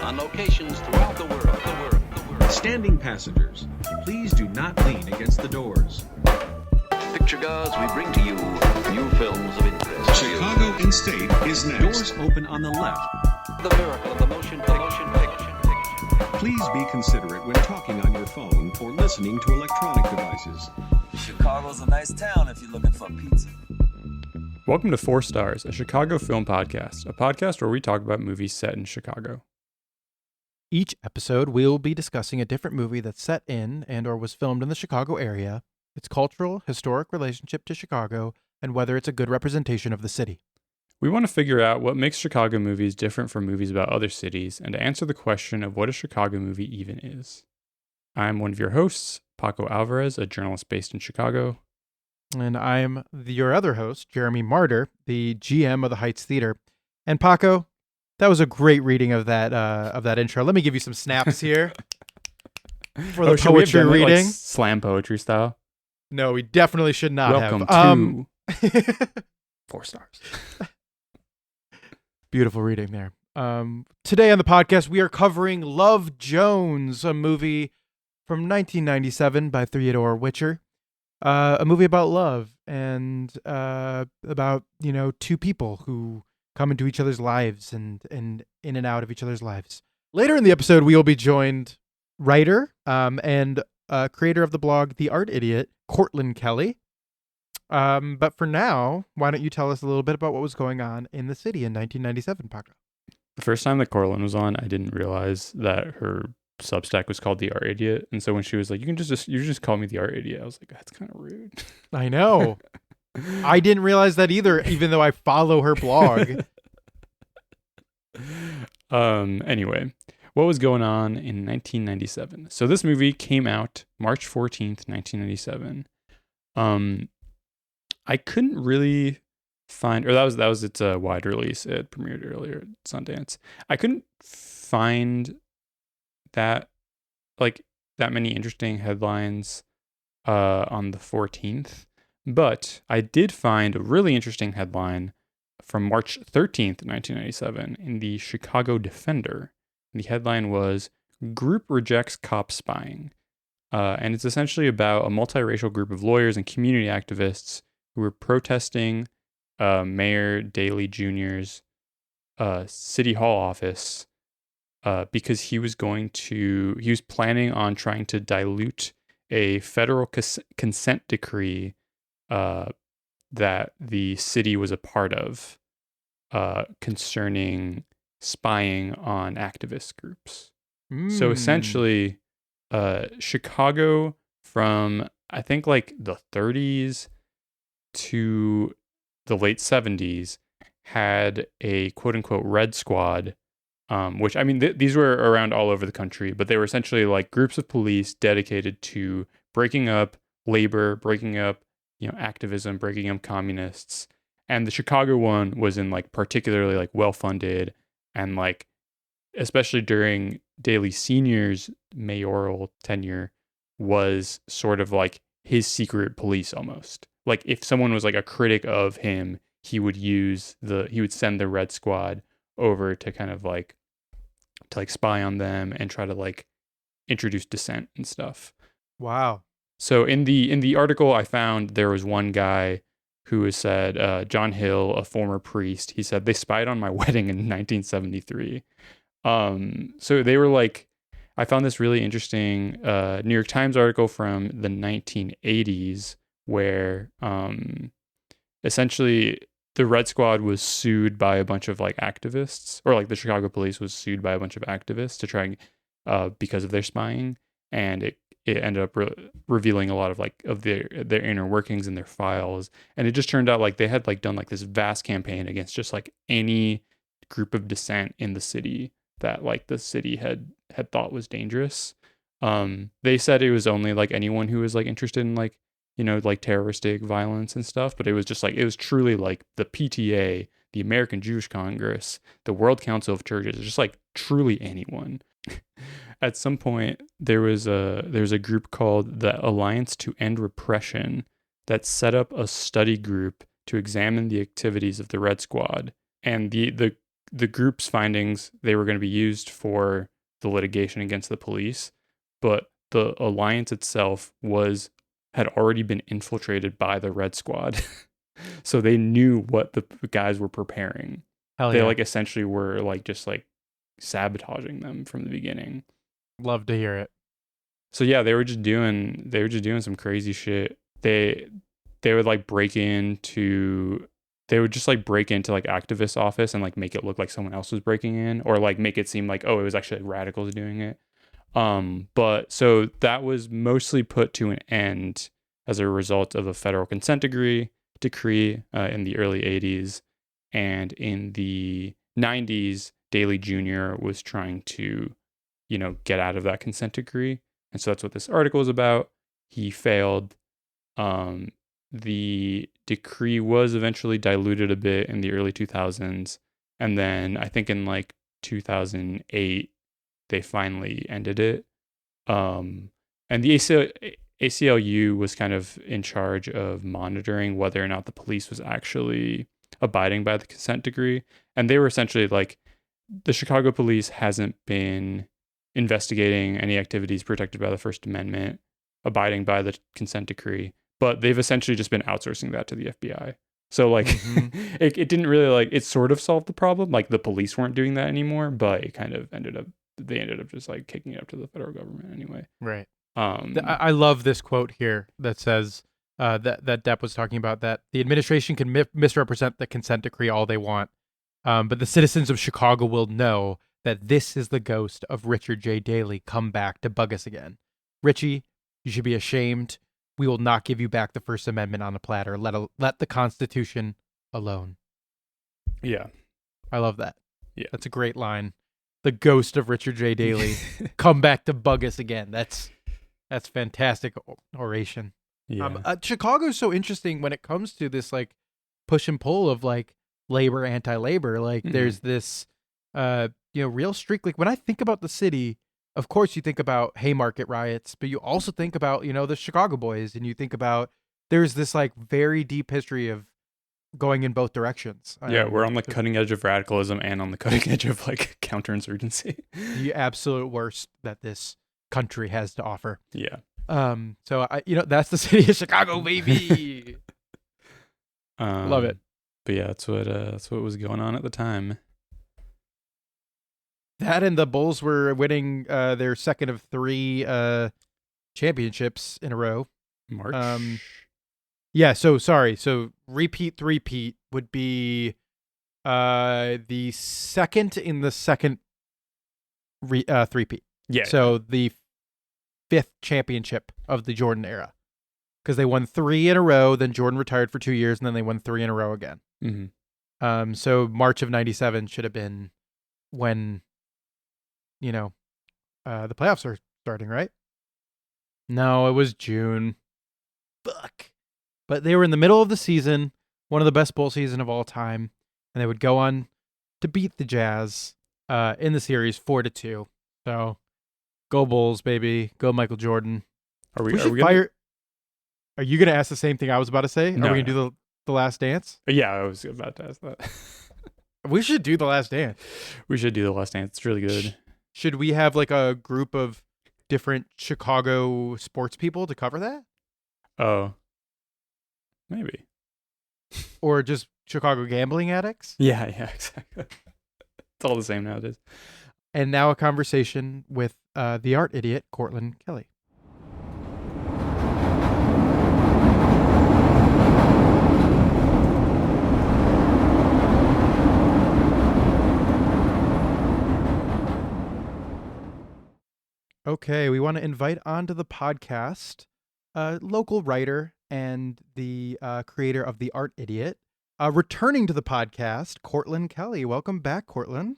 on locations throughout the world. Standing passengers, please do not lean against the doors. Picture goers, we bring to you new films of interest. Chicago in State is next. Doors open on the left. The miracle of the motion picture. Please be considerate when talking on your phone or listening to electronic devices. Chicago's a nice town if you're looking for pizza. Welcome to 4 Stars, a Chicago film podcast, a podcast where we talk about movies set in Chicago. Each episode, we'll be discussing a different movie that's set in and or was filmed in the Chicago area, its cultural, historic relationship to Chicago, and whether it's a good representation of the city. We want to figure out what makes Chicago movies different from movies about other cities, and to answer the question of what a Chicago movie even is. I'm one of your hosts, Paco Alvarez, a journalist based in Chicago. And I'm your other host, Jeremy Martyr, the GM of the Heights Theater. And Paco, that was a great reading of that intro. Let me give you some snaps here for the poetry reading. Like slam poetry style? No, we definitely should not Welcome to 4 Stars. Beautiful reading there. Today on the podcast, we are covering Love Jones, a movie from 1997 by Theodore Witcher. A movie about love and about, two people who come into each other's lives and in and out of each other's lives. Later in the episode, we will be joined writer and creator of the blog The Art Idiot, Cortlyn Kelly. But for now, why don't you tell us a little bit about what was going on in the city in 1997, Paco? The first time that Cortlyn was on, I didn't realize that her Substack was called The Art Idiot, and so when she was like, you just call me The Art Idiot, I was like, that's kind of rude. I know. I didn't realize that either, even though I follow her blog. Anyway, what was going on in 1997? So this movie came out March 14th, 1997. I couldn't really find, or that was its wide release. It premiered earlier at Sundance. I couldn't find that many interesting headlines on the 14th, but I did find a really interesting headline from March 13th, 1997 in the Chicago Defender. The headline was "Group Rejects Cop Spying," and it's essentially about a multiracial group of lawyers and community activists who were protesting Mayor Daley Jr.'s City Hall office because he was planning on trying to dilute a federal consent decree that the city was a part of concerning spying on activist groups. So essentially, Chicago from, I think, like the 30s to the late 70s had a quote-unquote red squad, which, I mean, these were around all over the country, but they were essentially like groups of police dedicated to breaking up labor, breaking up, activism, breaking up communists. And the Chicago one was in like particularly like well-funded, and like, especially during Daley Sr.'s mayoral tenure, was sort of like his secret police almost. Like if someone was like a critic of him, he would send the red squad over to kind of like spy on them and try to like introduce dissent and stuff. Wow. So in the article I found, there was one guy who has said, John Hill, a former priest, he said, they spied on my wedding in 1973. So they were like, I found this really interesting New York Times article from the 1980s where essentially the Red Squad was sued by a bunch of like activists, or like the Chicago police was sued by a bunch of activists to try and because of their spying, and it ended up revealing a lot of like of their inner workings and their files, and it just turned out like they had like done like this vast campaign against just like any group of dissent in the city that like the city had thought was dangerous. They said it was only like anyone who was like interested in like, like terroristic violence and stuff, but it was just like, it was truly like the PTA, the American Jewish Congress, the World Council of Churches, just like truly anyone. At some point, there's a group called the Alliance to End Repression that set up a study group to examine the activities of the Red Squad. And the the group's findings, they were going to be used for the litigation against the police, but the alliance itself had already been infiltrated by the Red Squad. So they knew what the guys were preparing. Hell They yeah. like essentially were like just like sabotaging them from the beginning. Love to hear it. So yeah, they were just doing some crazy shit. They would like break into like activist office and like make it look like someone else was breaking in, or like make it seem like, oh, it was actually radicals doing it. But so that was mostly put to an end as a result of a federal consent decree in the early 80s. And in the 90s, Daley Jr. was trying to, get out of that consent decree. And so that's what this article is about. He failed. The decree was eventually diluted a bit in the early 2000s. And then I think in like 2008, they finally ended it. And the ACLU was kind of in charge of monitoring whether or not the police was actually abiding by the consent decree. And they were essentially like, the Chicago police hasn't been investigating any activities protected by the First Amendment, abiding by the consent decree, but they've essentially just been outsourcing that to the FBI. So like it didn't really like, it sort of solved the problem. Like the police weren't doing that anymore, but it kind of ended up just like kicking it up to the federal government anyway. Right. I love this quote here that says that Depp was talking about, that the administration can misrepresent the consent decree all they want, but the citizens of Chicago will know that this is the ghost of Richard J. Daley come back to bug us again. Richie, you should be ashamed. We will not give you back the First Amendment on a platter. Let the Constitution alone. Yeah. I love that. Yeah. That's a great line. The ghost of Richard J. Daley come back to bug us again. That's fantastic oration. Yeah. Chicago's so interesting when it comes to this like push and pull of like labor, anti-labor. Like there's this real streak. Like when I think about the city, of course you think about Haymarket riots, but you also think about, the Chicago boys, and you think about there's this like very deep history of going in both directions. Yeah, we're on the cutting edge of radicalism and on the cutting edge of like counterinsurgency. The absolute worst that this country has to offer. Yeah. So that's the city of Chicago, baby. Love it. But yeah, that's what was going on at the time. That and the Bulls were winning their second of 3 championships in a row. March. Yeah, so sorry. So repeat would be the second in the second three-peat. Yeah. So the 5th championship of the Jordan era. Because they won 3 in a row, then Jordan retired for 2 years, and then they won 3 in a row again. Mm-hmm. So March of 97 should have been when, the playoffs are starting, right? No, it was June. Fuck. But they were in the middle of the season, one of the best bowl season of all time, and they would go on to beat the Jazz in the series 4-2. So, go Bulls, baby. Go Michael Jordan. Are you going to ask the same thing I was about to say? No, Are we going to do the Last Dance? Yeah, I was about to ask that. We should do the Last Dance. We should do the Last Dance. It's really good. Should we have like a group of different Chicago sports people to cover that? Oh, maybe. Or just Chicago gambling addicts? Yeah, exactly. It's all the same nowadays. And now a conversation with the art idiot, Cortlyn Kelly. Okay, we want to invite onto the podcast a local writer and the creator of The Art Idiot, returning to the podcast, Cortlyn Kelly. Welcome back, Cortlyn.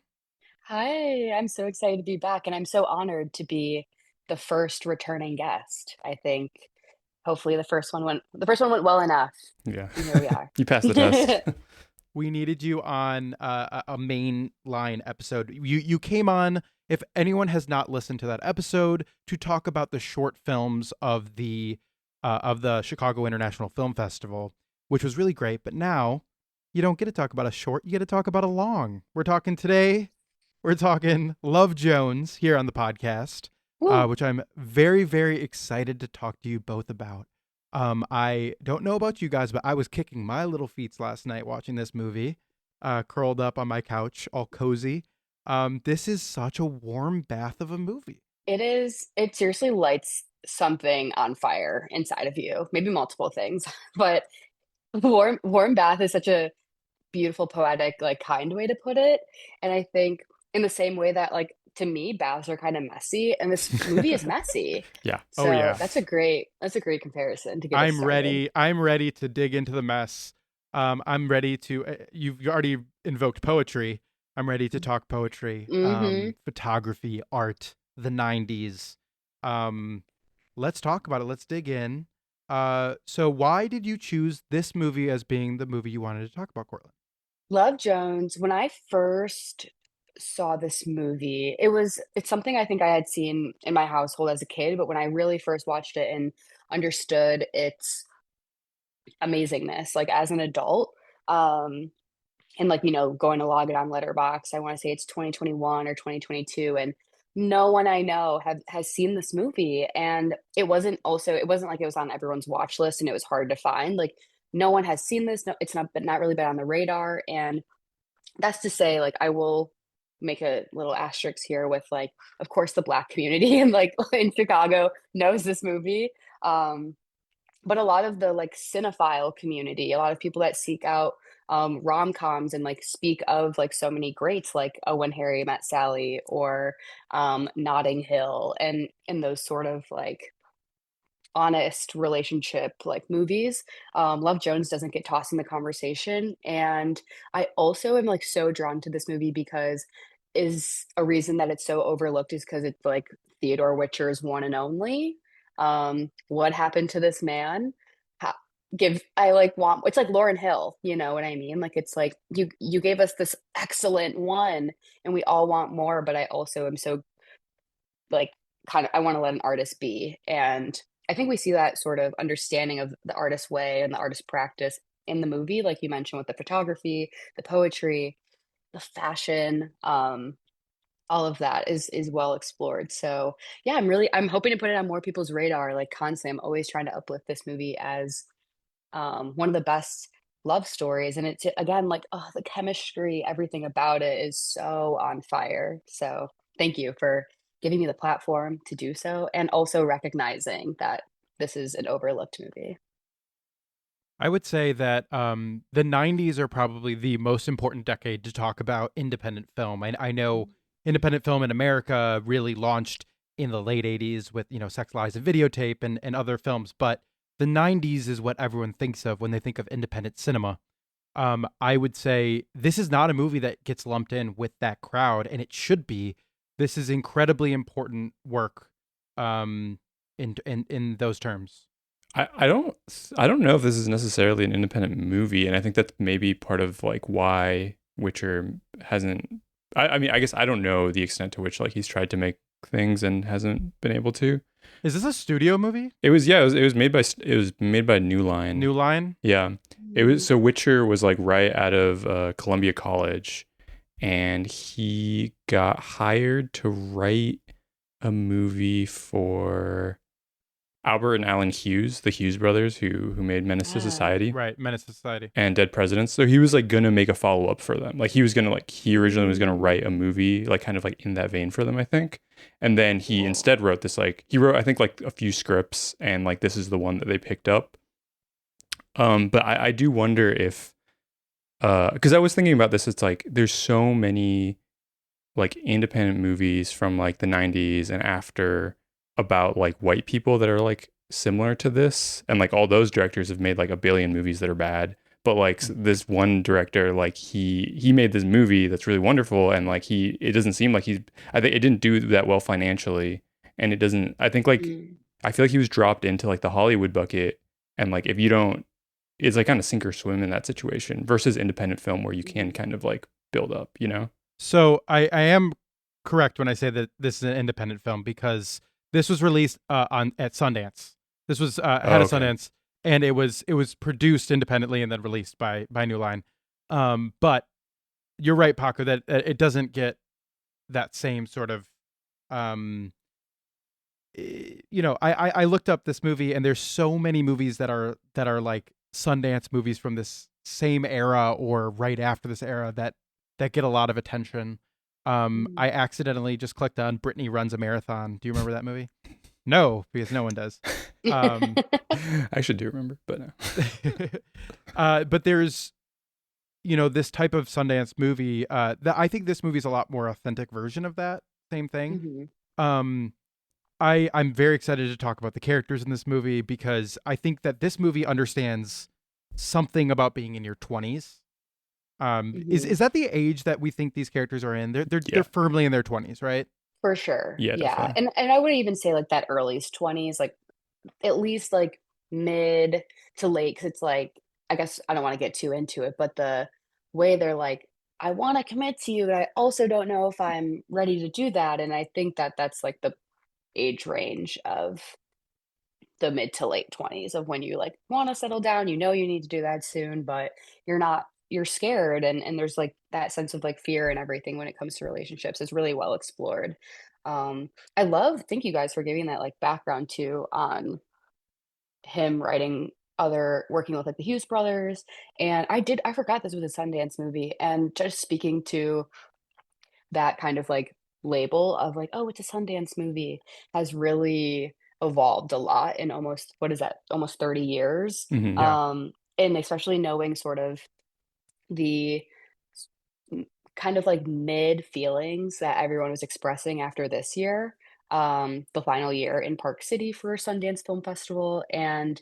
Hi, I'm so excited to be back, and I'm so honored to be the first returning guest. I think hopefully the first one went well enough. Yeah. And here we are. You passed the test. We needed you on a main line episode. You came on, if anyone has not listened to that episode, to talk about the short films of the Chicago International Film Festival, which was really great. But now you don't get to talk about a short, you get to talk about a long. We're talking Love Jones here on the podcast, which I'm very, very excited to talk to you both about. I don't know about you guys, but I was kicking my little feet last night watching this movie, curled up on my couch, all cozy. This is such a warm bath of a movie. It is. It seriously lights something on fire inside of you. Maybe multiple things, but warm bath is such a beautiful, poetic, like kind way to put it. And I think in the same way that like to me, baths are kind of messy, and this movie is messy. Yeah. So Oh, yeah. that's a great comparison to get us I'm started. ready. I'm ready to dig into the mess. I'm ready to. You've already invoked poetry. I'm ready to talk poetry, photography, art, the '90s. Let's talk about it. Let's dig in. So why did you choose this movie as being the movie you wanted to talk about, Cortlyn? Love Jones, when I first saw this movie, it's something I think I had seen in my household as a kid, but when I really first watched it and understood its amazingness, like as an adult, and like, going to log it on Letterboxd, I want to say it's 2021 or 2022, and no one I know has seen this movie. And it wasn't like it was on everyone's watch list and it was hard to find. Like no one has seen this. No, it's not really been on the radar. And that's to say, like, I will make a little asterisk here with like, of course, the Black community and like in Chicago knows this movie. But a lot of the like cinephile community, a lot of people that seek out rom-coms and like speak of like so many greats like Oh, When Harry Met Sally or Notting Hill and those sort of like honest relationship like movies. Love Jones doesn't get tossed in the conversation. And I also am like so drawn to this movie because is a reason that it's so overlooked is because it's like Theodore Witcher's one and only. What happened to this man? I like want it's like Lauryn Hill, you know what I mean? Like it's like you gave us this excellent one and we all want more, but I also am so like kind of I want to let an artist be. And I think we see that sort of understanding of the artist's way and the artist's practice in the movie, like you mentioned with the photography, the poetry, the fashion, all of that is well explored. So yeah, I'm hoping to put it on more people's radar. Like constantly, I'm always trying to uplift this movie as one of the best love stories. And it's again like the chemistry, everything about it is so on fire. So thank you for giving me the platform to do so, and also recognizing that this is an overlooked movie. I would say that the '90s are probably the most important decade to talk about independent film. I know independent film in America really launched in the late '80s with Sex, Lies, and Videotape and other films, but the '90s is what everyone thinks of when they think of independent cinema. I would say this is not a movie that gets lumped in with that crowd, and it should be. This is incredibly important work in those terms. I don't know if this is necessarily an independent movie, and I think that's maybe part of like why Witcher hasn't. I mean, I guess I don't know the extent to which like he's tried to make things and hasn't been able to. Is this a studio movie? It was made by New Line. New Line? Yeah. It was so Witcher was like right out of Columbia College, and he got hired to write a movie for Albert and Alan Hughes, the Hughes brothers who made Menace to Society. Right, Menace to Society. And Dead Presidents. So he was like gonna make a follow-up for them. Like he originally was gonna write a movie like kind of like in that vein for them, I think. And then he instead wrote this he wrote I think like a few scripts, and like this is the one that they picked up. But I do wonder if because I was thinking about this, it's like there's so many like independent movies from like the 90s and after about like white people that are like similar to this, and like all those directors have made like a billion movies that are bad, but like this one director, like he made this movie that's really wonderful, and like it doesn't seem like I think it didn't do that well financially, and it doesn't, I think like I feel like he was dropped into like the Hollywood bucket, and like if you don't, it's like kind of sink or swim in that situation versus independent film where you can kind of like build up, So I am correct when I say that this is an independent film because this was released at Sundance. This was ahead of Sundance, and it was produced independently and then released by New Line. But you're right, Paco, that it doesn't get that same sort of, I looked up this movie, and there's so many movies that are like Sundance movies from this same era or right after this era that get a lot of attention. I accidentally just clicked on Brittany Runs a Marathon. Do you remember that movie? No, because no one does. I actually do remember, but no. But there's, this type of Sundance movie. That I think this movie is a lot more authentic version of that same thing. I'm very excited to talk about the characters in this movie because I think that this movie understands something about being in your 20s. Is that the age that we think these characters are in? They're firmly in their 20s, right? For sure. Yeah, Yeah. definitely. And I wouldn't even say like that early 20s, like at least like mid to late, because it's like, I guess I don't want to get too into it, but the way they're like, I want to commit to you, but I also don't know if I'm ready to do that. And I think that that's like the age range of the mid to late 20s of when you like want to settle down, you need to do that soon, but you're scared, and there's like that sense of like fear and everything when it comes to relationships. It's really well explored. Thank you guys for giving that like background too on him working with like the Hughes brothers. And I forgot this was a Sundance movie, and just speaking to that kind of like label of like, oh, it's a Sundance movie has really evolved a lot in almost 30 years. Yeah. And especially knowing sort of the kind of like mid feelings that everyone was expressing after this year, the final year in Park City for Sundance Film Festival. And,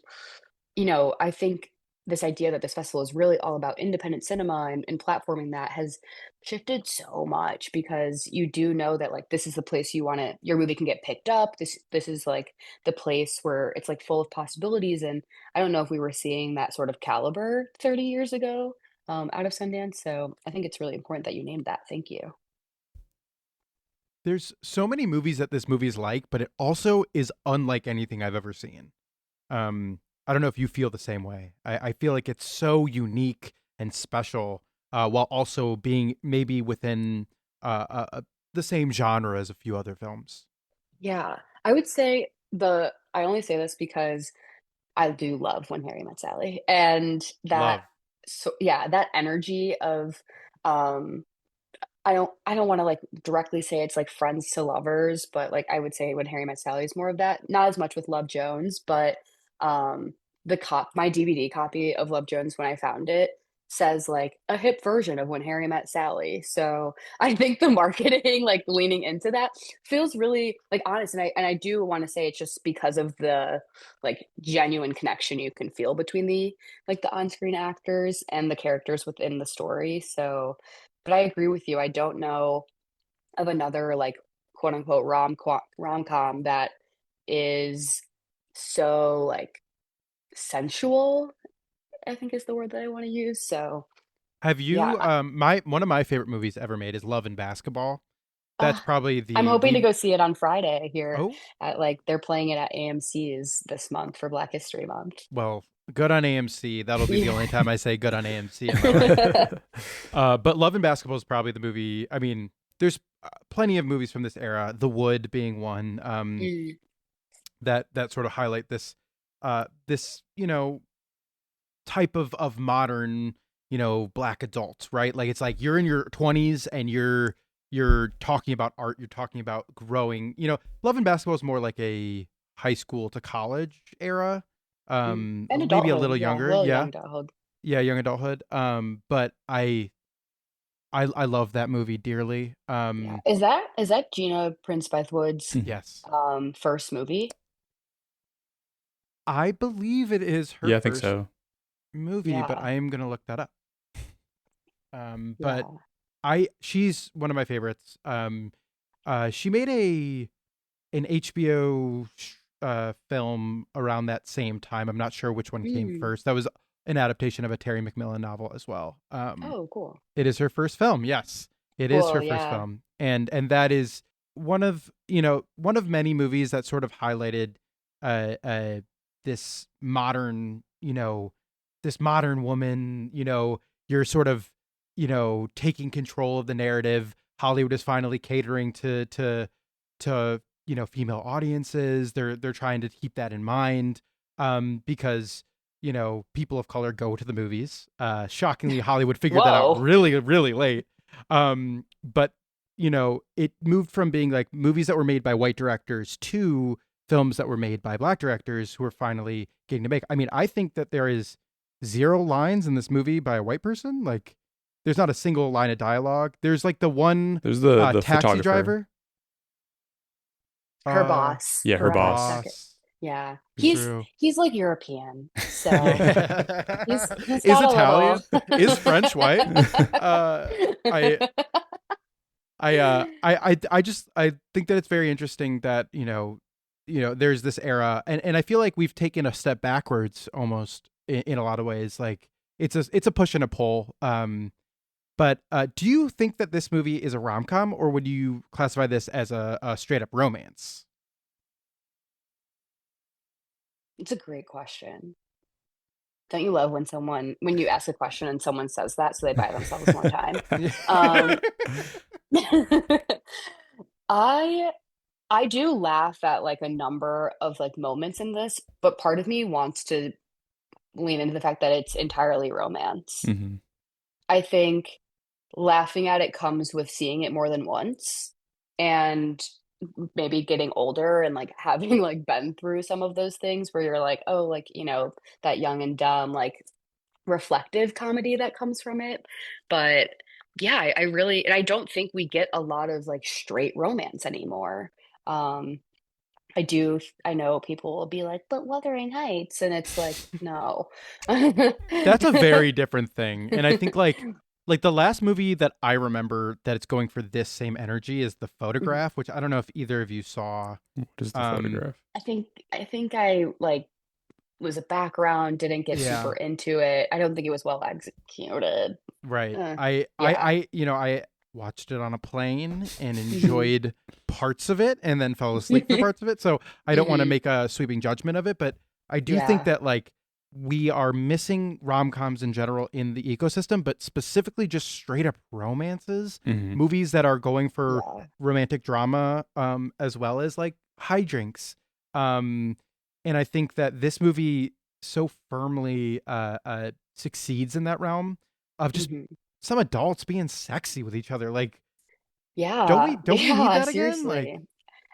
I think this idea that this festival is really all about independent cinema and platforming that has shifted so much, because you do know that like this is the place your movie can get picked up. This is like the place where it's like full of possibilities. And I don't know if we were seeing that sort of caliber 30 years ago out of Sundance. So I think it's really important that you named that. Thank you. There's so many movies that this movie is like, but it also is unlike anything I've ever seen. I don't know if you feel the same way. I feel like it's so unique and special, while also being maybe within the same genre as a few other films. Yeah, I would say I only say this because I do love When Harry Met Sally, and Love. that energy of, um, I don't want to like directly say it's like friends to lovers, but like I would say When Harry Met Sally is more of that. Not as much with Love Jones, but um, my DVD copy of Love Jones when I found it says like a hip version of When Harry Met Sally. So I think the marketing, like leaning into that, feels really like honest. And I do want to say it's just because of the like genuine connection you can feel between the on-screen actors and the characters within the story. So, but I agree with you. I don't know of another like quote unquote rom-com that is so like sensual, I think is the word that I want to use. So Have yeah, you one of my favorite movies ever made is Love and Basketball. That's uh, probably I'm hoping to the go see it on Friday here oh, at like they're playing it at AMC's this month for Black History Month. well, good on AMC. That'll be the Yeah. only time I say good on AMC in my life. But Love and Basketball is probably the movie. I mean, there's plenty of movies from this era, The Wood being one, Mm, that sort of highlight this type of modern, black adults, right? Like it's like you're in your 20s and you're talking about art, you're talking about growing. Love and Basketball is more like a high school to college era. and Maybe a adulthood, little yeah, a younger, little yeah. young adulthood. Yeah, young adulthood. But I love that movie dearly. Yeah, is that Gina Prince Bythewood's Yes. first movie? I believe it is her Yeah, I think first so. movie, but Yeah, I am gonna look that up. But yeah. she's one of my favorites. She made an HBO film around that same time. I'm not sure which one came Mm. first. That was an adaptation of a Terry McMillan novel as well. Oh, cool. It is her first film. Yes, it is Cool, her first yeah. film, and that is one of many movies that sort of highlighted uh this modern this modern woman. You're sort of taking control of the narrative. Hollywood is finally catering to female audiences. They're trying to keep that in mind, because people of color go to the movies. Shockingly, Hollywood figured that out Whoa. really, really late. But it moved from being like movies that were made by white directors to films that were made by black directors who are finally getting to make. I mean, I think that there is 0 lines in this movie by a white person. Like, there's not a single line of dialogue. There's like the one There's the taxi photographer. driver. Her boss. Yeah, her right? boss. Yeah. True. He's like European. So he's Is got a Italian? little- Is French white? I think that it's very interesting that there's this era, and I feel like we've taken a step backwards almost in a lot of ways. Like it's a push and a pull. But do you think that this movie is a rom-com, or would you classify this as a straight up romance? It's a great question. Don't you love when you ask a question and someone says that so they buy themselves more time? I do laugh at like a number of like moments in this, but part of me wants to lean into the fact that it's entirely romance. Mm-hmm. I think laughing at it comes with seeing it more than once and maybe getting older and like having like been through some of those things where you're like, oh, like, that young and dumb, like reflective comedy that comes from it. But yeah, I really, and I don't think we get a lot of like straight romance anymore. I know people will be like, but Wuthering Heights, and it's like, no. That's a very different thing. And I think like the last movie that I remember that it's going for this same energy is The Photograph, which I don't know if either of you saw. What is the photograph? I think I like was a background, didn't get Yeah. super into it. I don't think it was well executed. Right. Yeah. I watched it on a plane and enjoyed parts of it and then fell asleep for parts of it. So I don't want to make a sweeping judgment of it, but I do think that like we are missing rom-coms in general in the ecosystem, but specifically just straight up romances, movies that are going for romantic drama, as well as like hijinks. And I think that this movie so firmly succeeds in that realm of just some adults being sexy with each other. Like, don't we need that seriously. again? Like,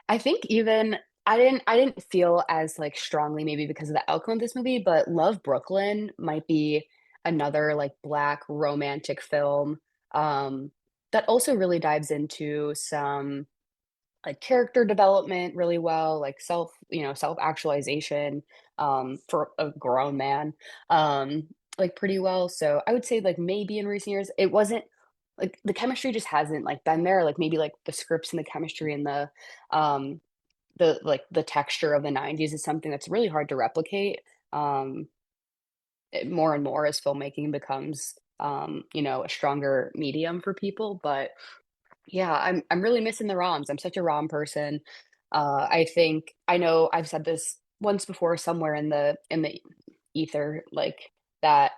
I think even I didn't feel as like strongly maybe because of the outcome of this movie, but Love Brooklyn might be another like black romantic film that also really dives into some like character development really well, like self-actualization for a grown man like pretty well. So I would say like maybe in recent years it wasn't like the chemistry just hasn't like been there. Like maybe like the scripts and the chemistry and the texture of the 90s is something that's really hard to replicate more and more as filmmaking becomes a stronger medium for people. But yeah, I'm really missing the ROMs. I'm such a ROM person. I think I know I've said this once before somewhere in the ether, like that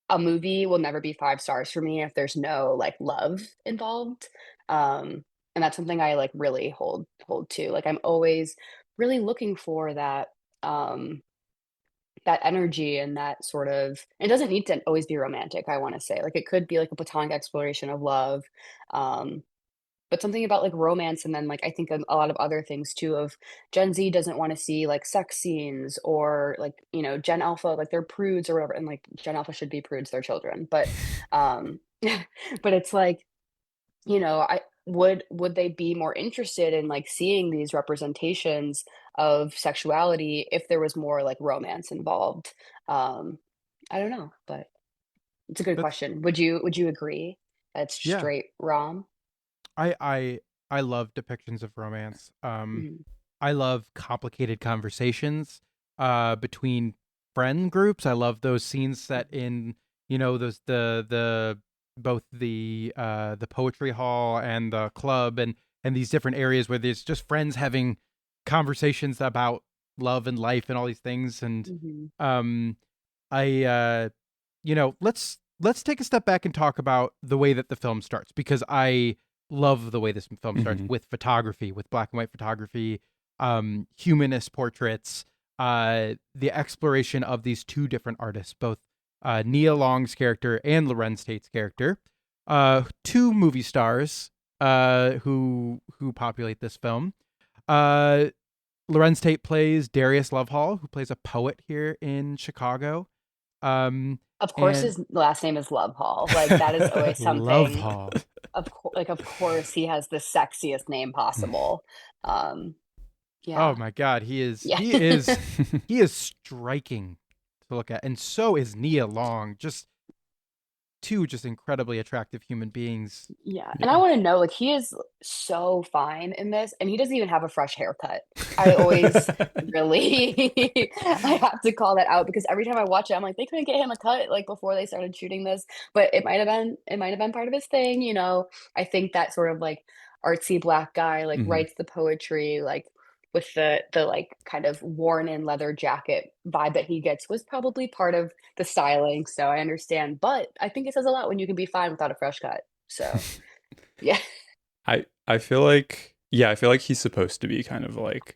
a movie will never be 5 stars for me if there's no like love involved. And that's something I like really hold to. Like I'm always really looking for that that energy and that sort of, it doesn't need to always be romantic, I want to say. Like it could be like a platonic exploration of love. But something about like romance and then like I think a lot of other things too of Gen Z doesn't want to see like sex scenes or like Gen Alpha, like they're prudes or whatever, and like Gen Alpha should be prudes, they're children, but but it's like I would they be more interested in like seeing these representations of sexuality if there was more like romance involved? I don't know, but it's a good question. Would you agree that's straight rom? I love depictions of romance. I love complicated conversations between friend groups. I love those scenes set in those the both the poetry hall and the club and these different areas where there's just friends having conversations about love and life and all these things. And let's let's take a step back and talk about the way that the film starts, because I love the way this film starts with photography, with black and white photography, humanist portraits, the exploration of these two different artists, both Nia Long's character and Lorenz Tate's character, two movie stars who populate this film. Lorenz Tate plays Darius Lovehall, who plays a poet here in Chicago. Of course, his last name is Love Hall. Like that is always something. Love Hall. Of course, he has the sexiest name possible. Yeah. Oh my God, he is Yeah. he is striking to look at, and so is Nia Long. Just two incredibly attractive human beings. Yeah. And I want to know, like, he is so fine in this, and he doesn't even have a fresh haircut. I always really, I have to call that out because every time I watch it, I'm like, they couldn't get him a cut like before they started shooting this, but it might have been part of his thing. You know, I think that sort of like artsy black guy, like writes the poetry, like with the like kind of worn in leather jacket vibe that he gets was probably part of the styling. So I understand, but I think it says a lot when you can be fine without a fresh cut. So yeah. I feel like he's supposed to be kind of like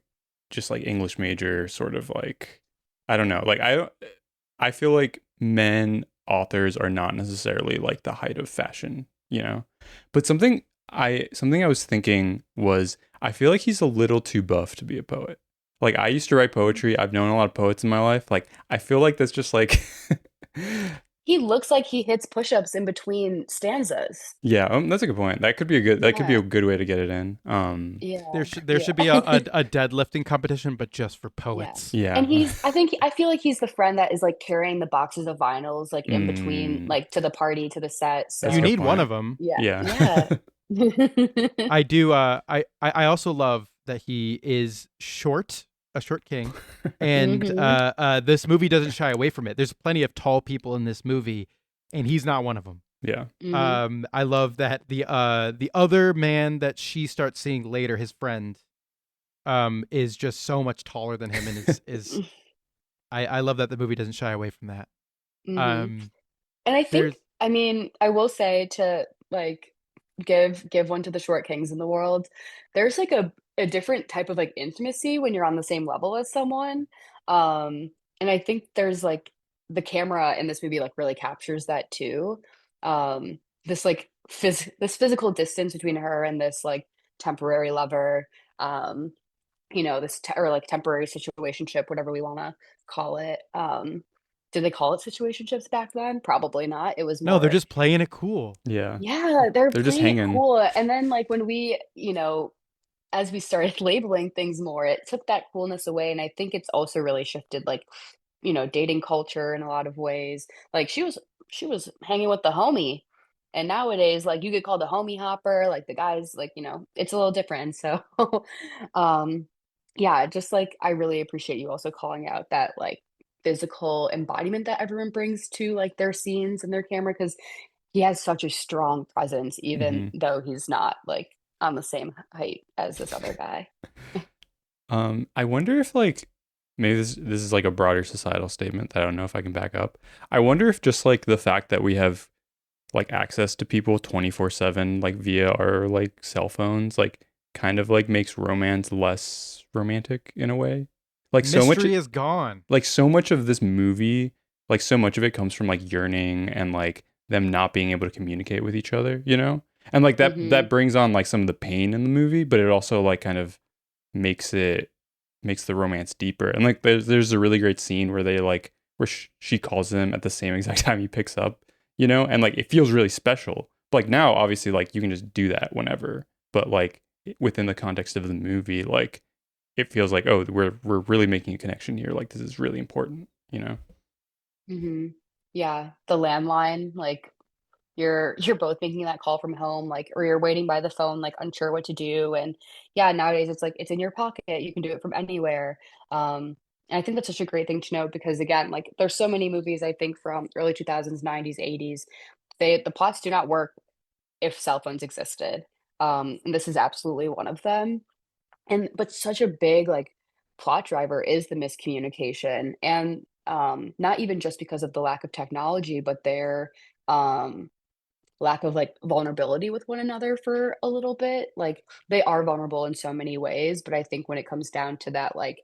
just like English major, sort of like, I don't know, like I feel like men authors are not necessarily like the height of fashion, you know. But something I was thinking was, I feel like he's a little too buff to be a poet. Like, I used to write poetry. I've known a lot of poets in my life. Like, I feel like that's just like He looks like he hits push-ups in between stanzas. yeah, that's a good point. That could be a good way to get it in. Yeah. There should be a deadlifting competition, but just for poets. Yeah. And I feel like he's the friend that is like carrying the boxes of vinyls like in between, like to the party, to the set. So That's You a good need one point. of them. yeah. I do. I also love that he is short, a short king, and this movie doesn't shy away from it. There's plenty of tall people in this movie, and he's not one of them. Yeah. I love that the other man that she starts seeing later, his friend, is just so much taller than him, and is I love that the movie doesn't shy away from that. And I think, I mean, I will say to like give one to the short kings in the world, there's like a different type of like intimacy when you're on the same level as someone. And I think there's like the camera in this movie like really captures that too. This like this physical distance between her and this like temporary lover, you know, this or like temporary situationship, whatever we want to call it. Did they call it situationships back then? Probably not. It was more, No, they're just playing it cool. Yeah. yeah, they're just playing it hanging. cool. And then like when we, you know, as we started labeling things more, it took that coolness away. And I think it's also really shifted like, you know, dating culture in a lot of ways. Like she was hanging with the homie. And nowadays, like you get called a homie hopper, like the guys, like, you know, it's a little different. So yeah, just like I really appreciate you also calling out that like physical embodiment that everyone brings to like their scenes and their camera, because he has such a strong presence, even though he's not like on the same height as this other guy. I wonder if like maybe this is like a broader societal statement that I don't know if I can back up. I wonder if just like the fact that we have like access to people 24/7 like via our like cell phones like kind of like makes romance less romantic in a way. Like so much Mystery is gone. like so much of this movie, like so much of it comes from like yearning and like them not being able to communicate with each other, you know? And like that brings on like some of the pain in the movie, but it also like kind of makes the romance deeper. And like there's a really great scene where they like where she calls him at the same exact time he picks up, you know? And like it feels really special. But like now obviously like you can just do that whenever, but like within the context of the movie, like it feels like, oh, we're really making a connection here. Like this is really important, you know? Yeah, the landline, like you're both making that call from home, like, or you're waiting by the phone, like unsure what to do. And yeah, nowadays it's like it's in your pocket. You can do it from anywhere. And I think that's such a great thing to know because again, like there's so many movies I think from early 2000s, 90s, 80s. The plots do not work if cell phones existed. And this is absolutely one of them. But such a big like plot driver is the miscommunication, and not even just because of the lack of technology, but their um lack of like vulnerability with one another for a little bit. Like they are vulnerable in so many ways, but I think when it comes down to that, like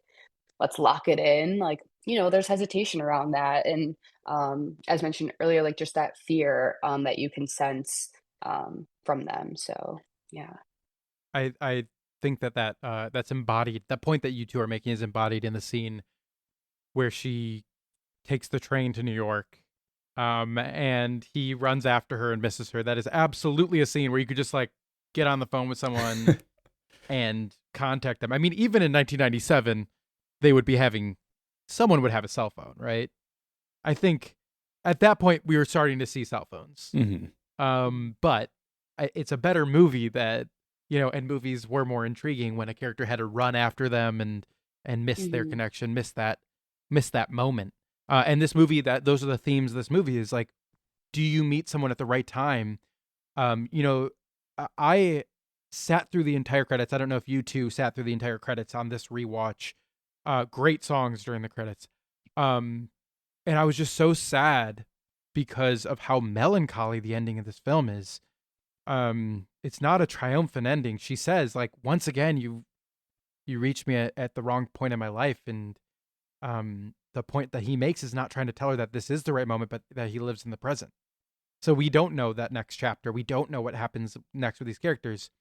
let's lock it in, like, there's hesitation around that. And as mentioned earlier, like just that fear that you can sense from them. So yeah. I think that's embodied. That point that you two are making is embodied in the scene where she takes the train to New York, and he runs after her and misses her. That is absolutely a scene where you could just like get on the phone with someone and contact them. I mean, even in 1997, they would be having someone would have a cell phone, right? I think at that point we were starting to see cell phones. But it's a better movie that, and movies were more intriguing when a character had to run after them and miss their connection, miss that moment. And this movie, those are the themes of this movie is like, do you meet someone at the right time? I sat through the entire credits. I don't know if you two sat through the entire credits on this rewatch. Great songs during the credits. And I was just so sad because of how melancholy the ending of this film is. It's not a triumphant ending. She says, like, once again, you reached me at the wrong point in my life. And the point that he makes is not trying to tell her that this is the right moment, but that he lives in the present. So we don't know that next chapter. We don't know what happens next with these characters.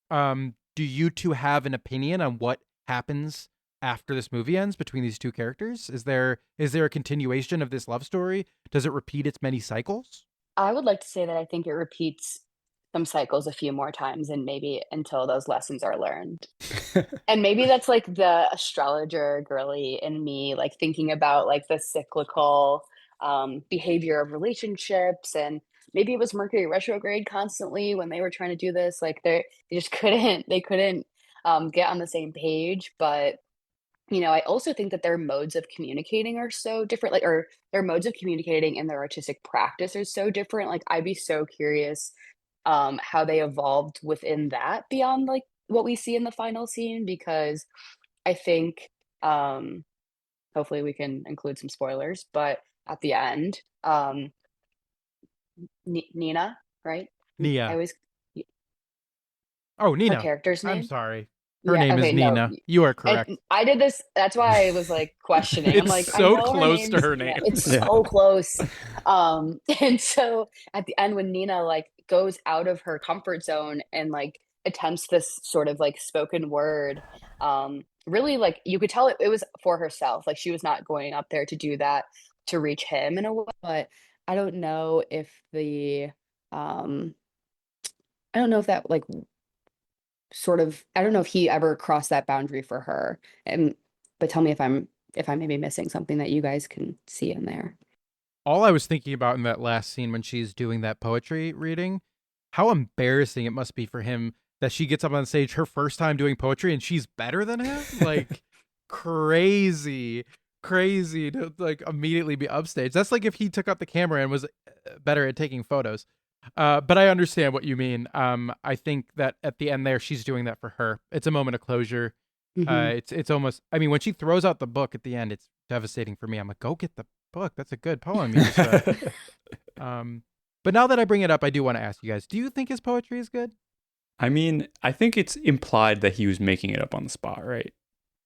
Do you two have an opinion on what happens after this movie ends between these two characters? Is there a continuation of this love story? Does it repeat its many cycles? I would like to say that I think it repeats some cycles a few more times and maybe until those lessons are learned. And maybe that's like the astrologer girly in me, like thinking about like the cyclical behavior of relationships. And maybe it was Mercury retrograde constantly when they were trying to do this. Like they just couldn't, they couldn't get on the same page. But I also think that their modes of communicating are so different, like, or their modes of communicating and their artistic practice are so different. Like, I'd be so curious how they evolved within that beyond like what we see in the final scene, because I think hopefully we can include some spoilers, but at the end, Nina, right? I Nia. always Oh, her Nina. character's I'm name. sorry. Her Yeah, name okay, is no. Nina. You are correct. And I did this, that's why I was like questioning. I'm It's like, I so know her close to name's her Nina. name. It's Yeah. so close. And so at the end when Nina like goes out of her comfort zone and like attempts this sort of like spoken word, really like you could tell it was for herself. Like she was not going up there to do that to reach him in a way. But I don't know if um I don't know if that like sort of I don't know if he ever crossed that boundary for her. And but tell me if I'm maybe missing something that you guys can see in there. All I was thinking about in that last scene when she's doing that poetry reading, how embarrassing it must be for him that she gets up on stage her first time doing poetry and she's better than him. Like crazy to like immediately be upstage. That's like if he took up the camera and was better at taking photos. But I understand what you mean. I think that at the end there, she's doing that for her. It's a moment of closure. It's almost. I mean, when she throws out the book at the end, it's devastating for me. I'm like, go get the book. That's a good poem. You just, but now that I bring it up, I do want to ask you guys: do you think his poetry is good? I mean, I think it's implied that he was making it up on the spot, right?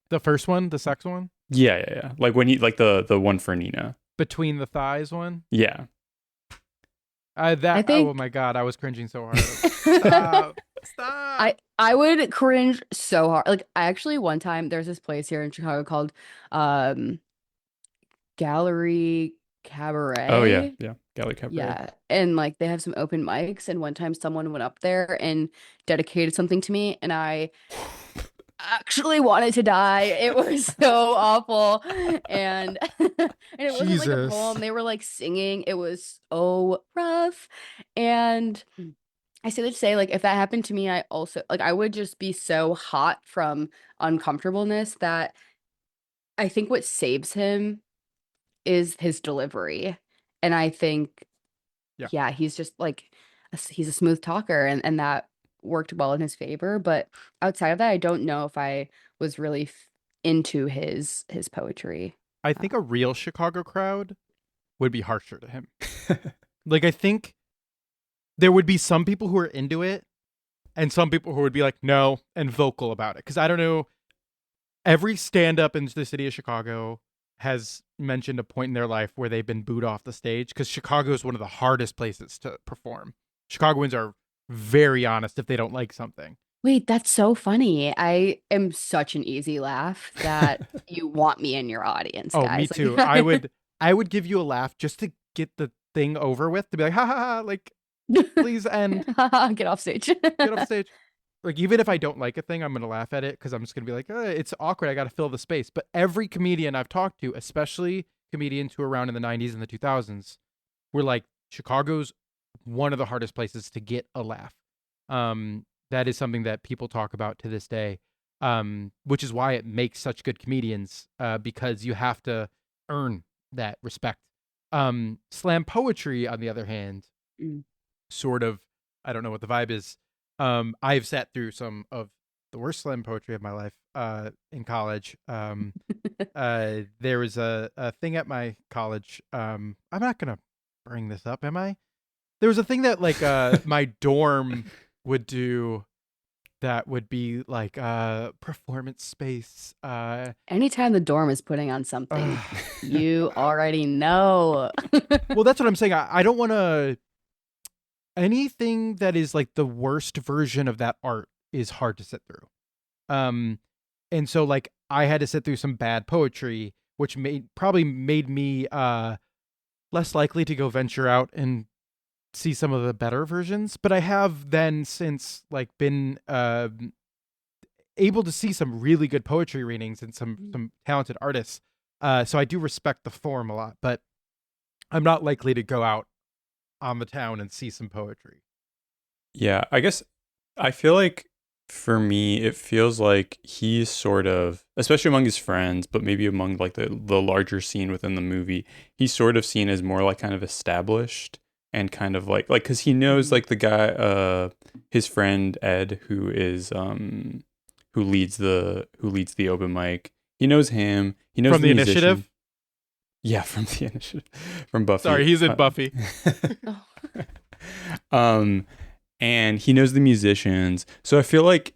The first one, the sex one, Yeah. Like when he, like the one for Nina. between the thighs one. Yeah. I think Oh my god, I was cringing so hard. Stop. I would cringe so hard. Like I actually one time there's this place here in Chicago called Gallery Cabaret. Oh yeah. Galley Cabaret. Yeah. And like they have some open mics, and one time someone went up there and dedicated something to me, and I actually wanted to die. It was so awful. And and it wasn't like a Jesus. poem. They were like singing. It was so rough. And I say that to say, like, if that happened to me, I also like I would just be so hot from uncomfortableness that I think what saves him is his delivery. And I think, Yeah. yeah, he's just like he's a smooth talker, and that worked well in his favor. But outside of that, I don't know if I was really into his poetry. I think a real Chicago crowd would be harsher to him. Like, I think there would be some people who are into it and some people who would be like, no, and vocal about it. Because I don't know, every stand-up in the city of Chicago has mentioned a point in their life where they've been booed off the stage, because Chicago is one of the hardest places to perform. Chicagoans are very honest if they don't like something. Wait, that's so funny. I am such an easy laugh that you want me in your audience, Oh, me guys. too. I would give you a laugh just to get the thing over with, to be like, ha ha ha, like, please end. Get off stage. Get off stage. Like, even if I don't like a thing, I'm gonna laugh at it because I'm just gonna be like, it's awkward. I got to fill the space. But every comedian I've talked to, especially comedians who were around in the '90s and the 2000s, were like, Chicago's one of the hardest places to get a laugh. That is something that people talk about to this day, which is why it makes such good comedians, because you have to earn that respect. Slam poetry, on the other hand, Mm. sort of, I don't know what the vibe is. I've sat through some of the worst slam poetry of my life in college. There was a thing at my college. I'm not going to bring this up, am I? There was a thing that like my dorm would do that would be like performance space. Anytime the dorm is putting on something, you already know. Well, that's what I'm saying. I don't want to. Anything that is like the worst version of that art is hard to sit through. And so like I had to sit through some bad poetry, which probably made me less likely to go venture out and see some of the better versions. But I have then since like been able to see some really good poetry readings and some talented artists. So I do respect the form a lot, but I'm not likely to go out on the town and see some poetry. Yeah, I guess I feel like for me, it feels like he's sort of, especially among his friends, but maybe among like the larger scene within the movie, he's sort of seen as more like kind of established and kind of like because he knows like the guy, his friend Ed, who leads the open mic. He knows him. He knows From the musician. Initiative. Yeah, from the Initiative, from Buffy. Sorry, he's in Buffy. And he knows the musicians. So I feel like,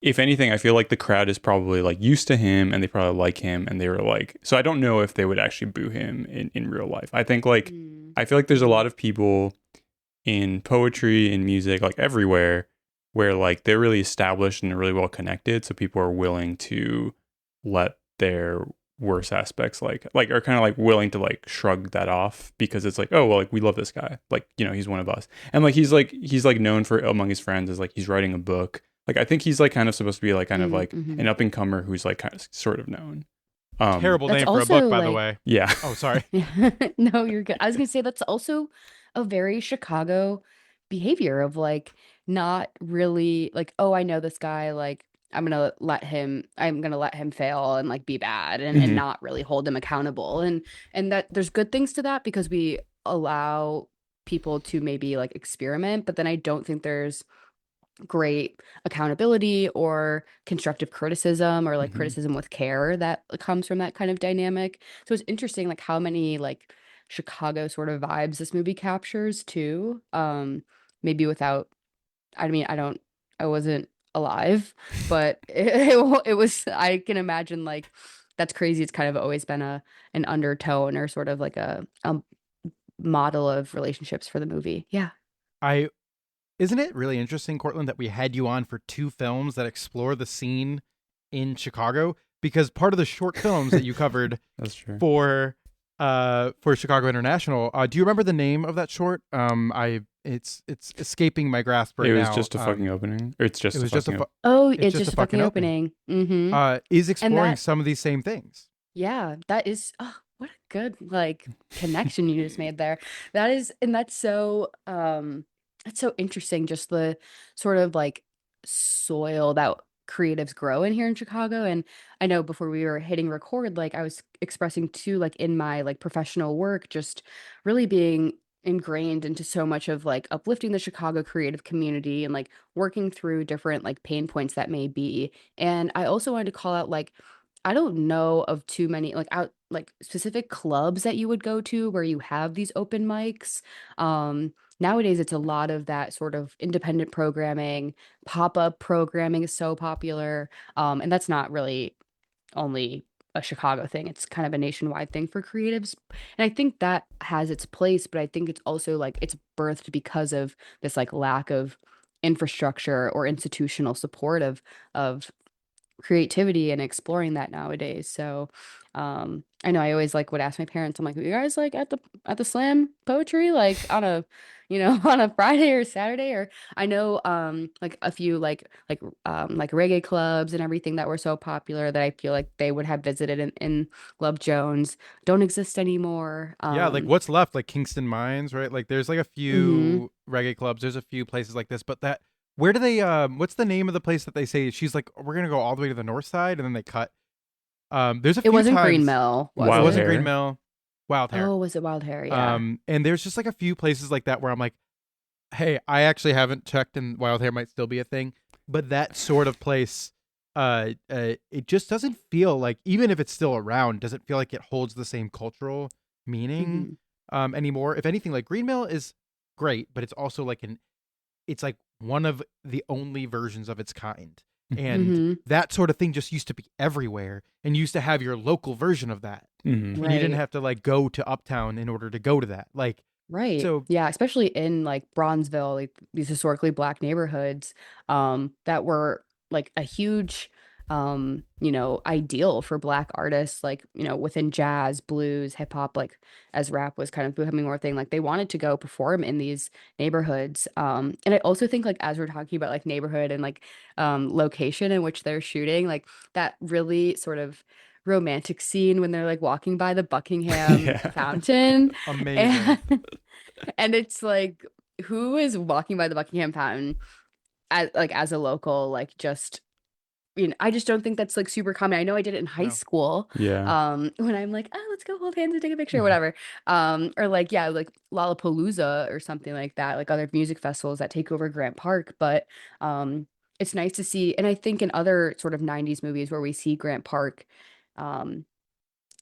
if anything, I feel like the crowd is probably like used to him and they probably like him, and they were like, so I don't know if they would actually boo him in real life. I think like, I feel like there's a lot of people in poetry and music, like everywhere, where like they're really established and they're really well connected. So people are willing to let their worse aspects like are kind of like willing to like shrug that off, because it's like, oh well, like we love this guy, like, you know, he's one of us, and like he's like known for among his friends as like he's writing a book. Like I think he's like kind of supposed to be like kind of like an up and comer who's like kind of sort of known. Terrible That's name for a also, book, by the like- way. Yeah. Oh, sorry. No, you're good. I was gonna say that's also a very Chicago behavior of like not really like, oh, I know this guy, like I'm gonna let him fail and like be bad and not really hold him accountable. And that there's good things to that because we allow people to maybe like experiment, but then I don't think there's great accountability or constructive criticism or like criticism with care that comes from that kind of dynamic. So it's interesting like how many like Chicago sort of vibes this movie captures too. Maybe without, I mean, I wasn't alive, but it was, I can imagine like that's crazy. It's kind of always been an undertone or sort of like a model of relationships for the movie. Yeah. Isn't it really interesting, Cortlyn, that we had you on for 2 films that explore the scene in Chicago? Because part of the short films that you covered That's true. for Chicago International, do you remember the name of that short? It's escaping my grasp right now. It was just a fucking opening. Or it's just It was a just fucking Oh, It's it's just just a a fucking fucking opening. Mm-hmm. is exploring that- some of these same things. Yeah, that is, oh, what a good like connection you just made there. That is, and that's so interesting, just the sort of like soil that creatives grow in here in Chicago. And I know before we were hitting record, like I was expressing too, like in my like professional work, just really being ingrained into so much of like uplifting the Chicago creative community and like working through different like pain points that may be. And I also wanted to call out like I don't know of too many like out like specific clubs that you would go to where you have these open mics. Nowadays it's a lot of that sort of independent programming, pop-up programming is so popular. And that's not really only a Chicago thing. It's kind of a nationwide thing for creatives. And I think that has its place, but I think it's also like it's birthed because of this like lack of infrastructure or institutional support of creativity and exploring that nowadays. So I know I always like would ask my parents, I'm like, "Are you guys like at the slam poetry like on a on a Friday or Saturday?" Or I know like a few like reggae clubs and everything that were so popular that I feel like they would have visited in Love Jones don't exist anymore. Yeah, like what's left? Like Kingston Mines, right? Like there's like a Mhm. few reggae clubs. There's a few places like this, but that where do they what's the name of the place that they say she's like we're gonna go all the way to the north side and then they cut? There's a It few wasn't Green times Mill, was it Wild wasn't it? Green Hair. Mill, Wild Hair. Oh, was it Wild Hair? Yeah. And there's just like a few places like that where I'm like, hey, I actually haven't checked and Wild Hair might still be a thing, but that sort of place, it just doesn't feel like even if it's still around, doesn't feel like it holds the same cultural meaning Mhm. anymore. If anything, like Green Mill is great, but it's also like it's like one of the only versions of its kind. And Mhm. that sort of thing just used to be everywhere and used to have your local version of that. Mm-hmm. And you didn't Right. have to like go to Uptown in order to go to that. Like, Right. so Yeah, especially in like Bronzeville, like these historically black neighborhoods, that were like a huge, ideal for black artists, like, within jazz, blues, hip hop, like as rap was kind of becoming more thing, like they wanted to go perform in these neighborhoods. And I also think like as we're talking about like neighborhood and like location in which they're shooting, like that really sort of romantic scene when they're like walking by the Buckingham Yeah. fountain amazing. and and it's like, who is walking by the Buckingham Fountain as a local, like just I just don't think that's like super common. I know I did it in high No. school. Yeah. When I'm like, oh, let's go hold hands and take a picture, or whatever. Or like, yeah, like Lollapalooza or something like that, like other music festivals that take over Grant Park. But it's nice to see, and I think in other sort of 90s movies where we see Grant Park um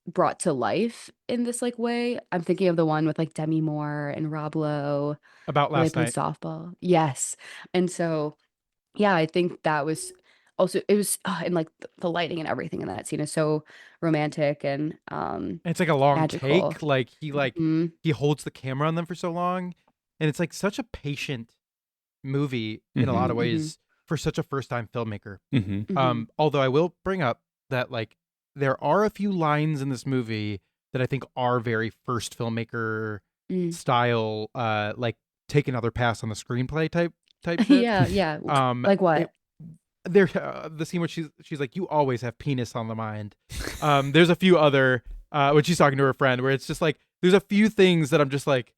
brought to life in this like way. I'm thinking of the one with like Demi Moore and Rob Lowe About where they last played night. softball. Yes. And so, yeah, I think that was also it was and like the lighting and everything in that scene is so romantic and And it's like a long magical. take. Like Mhm. he holds the camera on them for so long. And it's like such a patient movie in a lot Mm-hmm. of Mhm. ways for such a first time filmmaker. Mm-hmm. Mhm. Although I will bring up that like there are a few lines in this movie that I think are very first filmmaker Mm. style, like take another pass on the screenplay type shit. Yeah, yeah. Like It what? there the scene where she's like, you always have penis on the mind. There's a few other when she's talking to her friend where it's just like there's a few things that I'm just like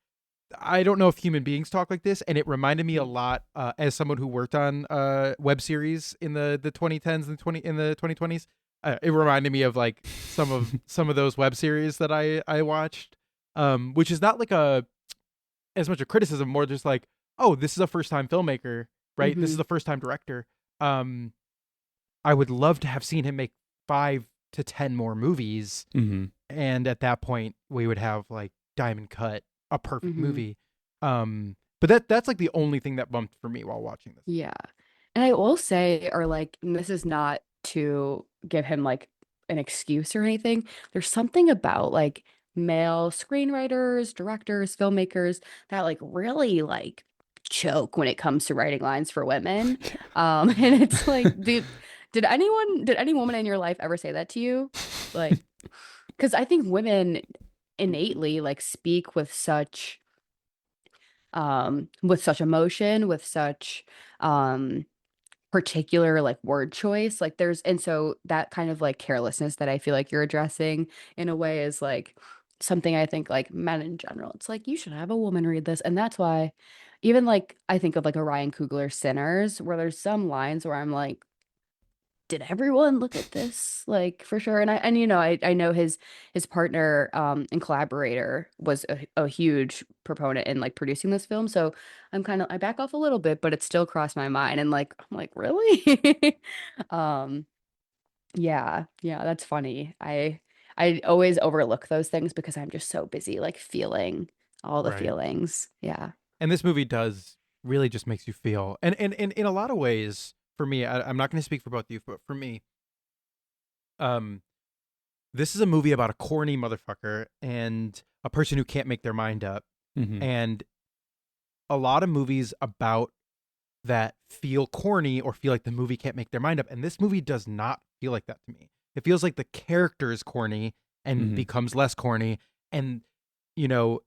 I don't know if human beings talk like this, and it reminded me a lot as someone who worked on web series in the 2010s and 2020s. It reminded me of like some of those web series that I watched, which is not like a as much a criticism, more just like, oh, this is a first time filmmaker, right? This is Mhm. a first time director. Um, I would love to have seen him make 5 to 10 more movies, Mm-hmm. and at that point we would have like Diamond Cut, a perfect Mhm. movie. But that's like the only thing that bumped for me while watching this. Yeah. And I will say, or like, and this is not to give him like an excuse or anything. There's something about like male screenwriters, directors, filmmakers that like really like choke when it comes to writing lines for women. And it's like, did any woman in your life ever say that to you? Like, because I think women innately like speak with such emotion, with such um particular like word choice like there's and so that kind of like carelessness that I feel like you're addressing in a way is like something I think like men in general it's like you should have a woman read this and that's why even like I think of like a Ryan Coogler Sinners where there's some lines where I'm like did everyone look at this like for sure and I know his partner and collaborator was a huge proponent in like producing this film so I back off a little bit but it still crossed my mind and like I'm like really um Yeah, yeah, that's funny. I always overlook those things because I'm just so busy like feeling all the Right. feelings. Yeah. And this movie does really just makes you feel. And in a lot of ways, for me, I'm not going to speak for both of you, but for me, um, this is a movie about a corny motherfucker and a person who can't make their mind up. Hmm. And a lot of movies about that feel corny or feel like the movie can't make their mind up. And this movie does not feel like that to me. It feels like the character is corny and Hmm. becomes less corny. And, Nina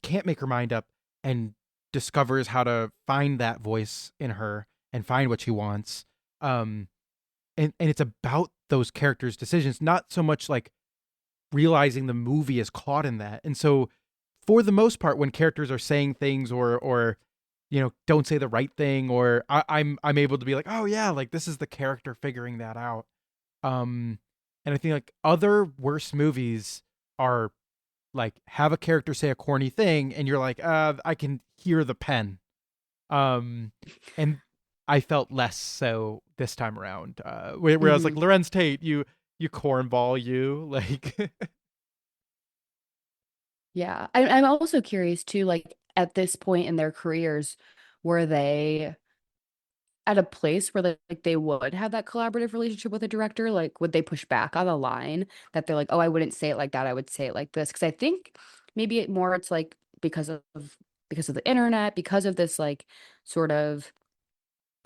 can't make her mind up and discovers how to find that voice in her and find what she wants. Um, and it's about those characters' decisions, not so much like realizing the movie is caught in that. And so for the most part, when characters are saying things or don't say the right thing, or I'm able to be like, oh yeah, like this is the character figuring that out. Um, and I think like other worse movies are like have a character say a corny thing, and you're like, I can hear the pen. And I felt less so this time around. Whereas like Hmm. Lorenz Tate, you cornball, you like. Yeah. I'm also curious too, like at this point in their careers, were they at a place where like they would have that collaborative relationship with a director? Like, would they push back on the line that they're like, oh, I wouldn't say it like that. I would say it like this. Because I think maybe it's like because of the internet, because of this like sort of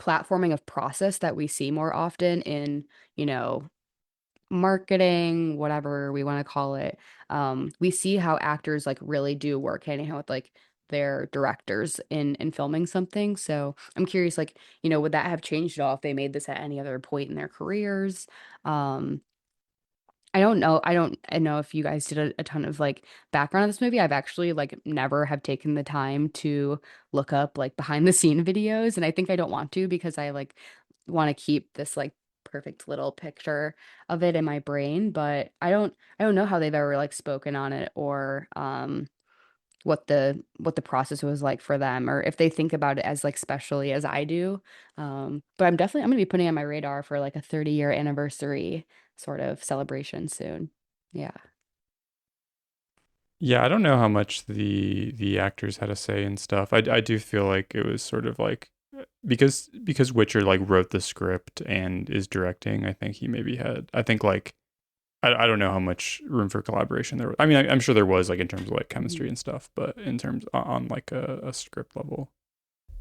platforming of process that we see more often in, you know, marketing, whatever we want to call it. We see how actors like really do work hand in hand with like their directors in filming something. So I'm curious, like, would that have changed at all if they made this at any other point in their careers? Um, I don't know. I know if you guys did a ton of like background on this movie. I've actually like never have taken the time to look up like behind the scene videos, and I think I don't want to because I like want to keep this like perfect little picture of it in my brain, but I don't know how they've ever like spoken on it or what the process was like for them or if they think about it as like specially as I do. But I'm gonna be putting it on my radar for like a 30-year anniversary sort of celebration soon. Yeah. Yeah, I don't know how much the actors had a say and stuff. I do feel like it was sort of like because Witcher like wrote the script and is directing. I think he maybe had. I think like I don't know how much room for collaboration there was. I mean, I'm sure there was like in terms of like chemistry Mhm. and stuff, but in terms on like a script level,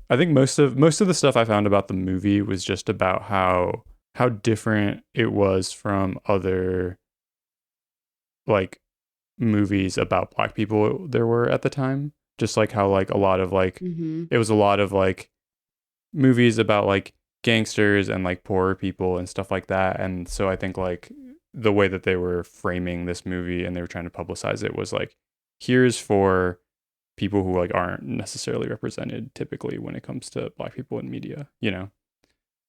I think most of the stuff I found about the movie was just about how different it was from other like movies about black people there were at the time. Just like how like a lot of like Mhm. it was a lot of like movies about like gangsters and like poorer people and stuff like that. And so I think like the way that they were framing this movie and they were trying to publicize it was like, here's for people who like aren't necessarily represented typically when it comes to black people in media, you know?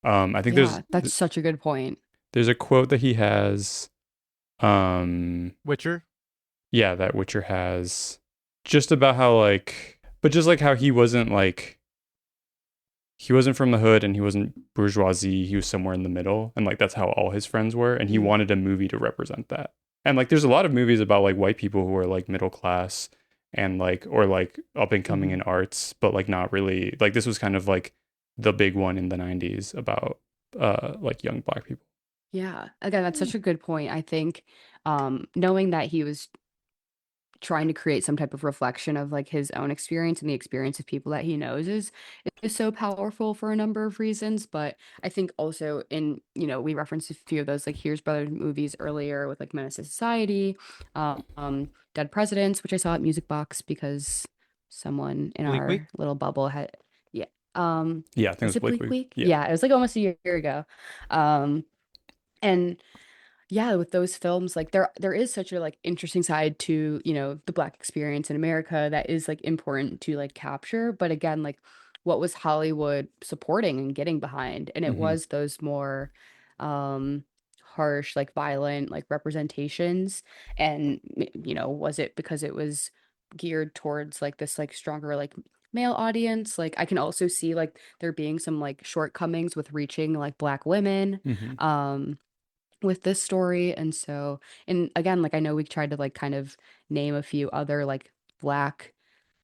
I think Yeah, that's such a good point. there's a quote that he has, Witcher. yeah, that Witcher has just about how like, but just like how he wasn't from the hood and he wasn't bourgeoisie. He was somewhere in the middle. And like, that's how all his friends were. And he Mhm. wanted a movie to represent that. And like, there's a lot of movies about like white people who are like middle class and like, or like up and coming Mhm. in arts, but like not really like this was kind of like the big one in the 90s about like young black people. Yeah. Again, that's such a good point. I think knowing that he was trying to create some type of reflection of like his own experience and the experience of people that he knows is so powerful for a number of reasons. But I think also in, we referenced a few of those like Here's Brothers movies earlier with like Menace to Society, Dead Presidents, which I saw at Music Box because someone in Bleak Week. our little bubble had, yeah. Yeah, I think it Was was it Blake Bleak Week. Week? Yeah. Yeah, it was like almost a year ago. Um and yeah, with those films, like there is such a like interesting side to, the Black experience in America that is like important to like capture. But again, like what was Hollywood supporting and getting behind? And it Hmm. was those more um harsh, like violent, like representations. And was it because it was geared towards like this like stronger like male audience. Like I can also see like there being some like shortcomings with reaching like Black women Hmm. um with this story. And so, and again, like I know we tried to like kind of name a few other like Black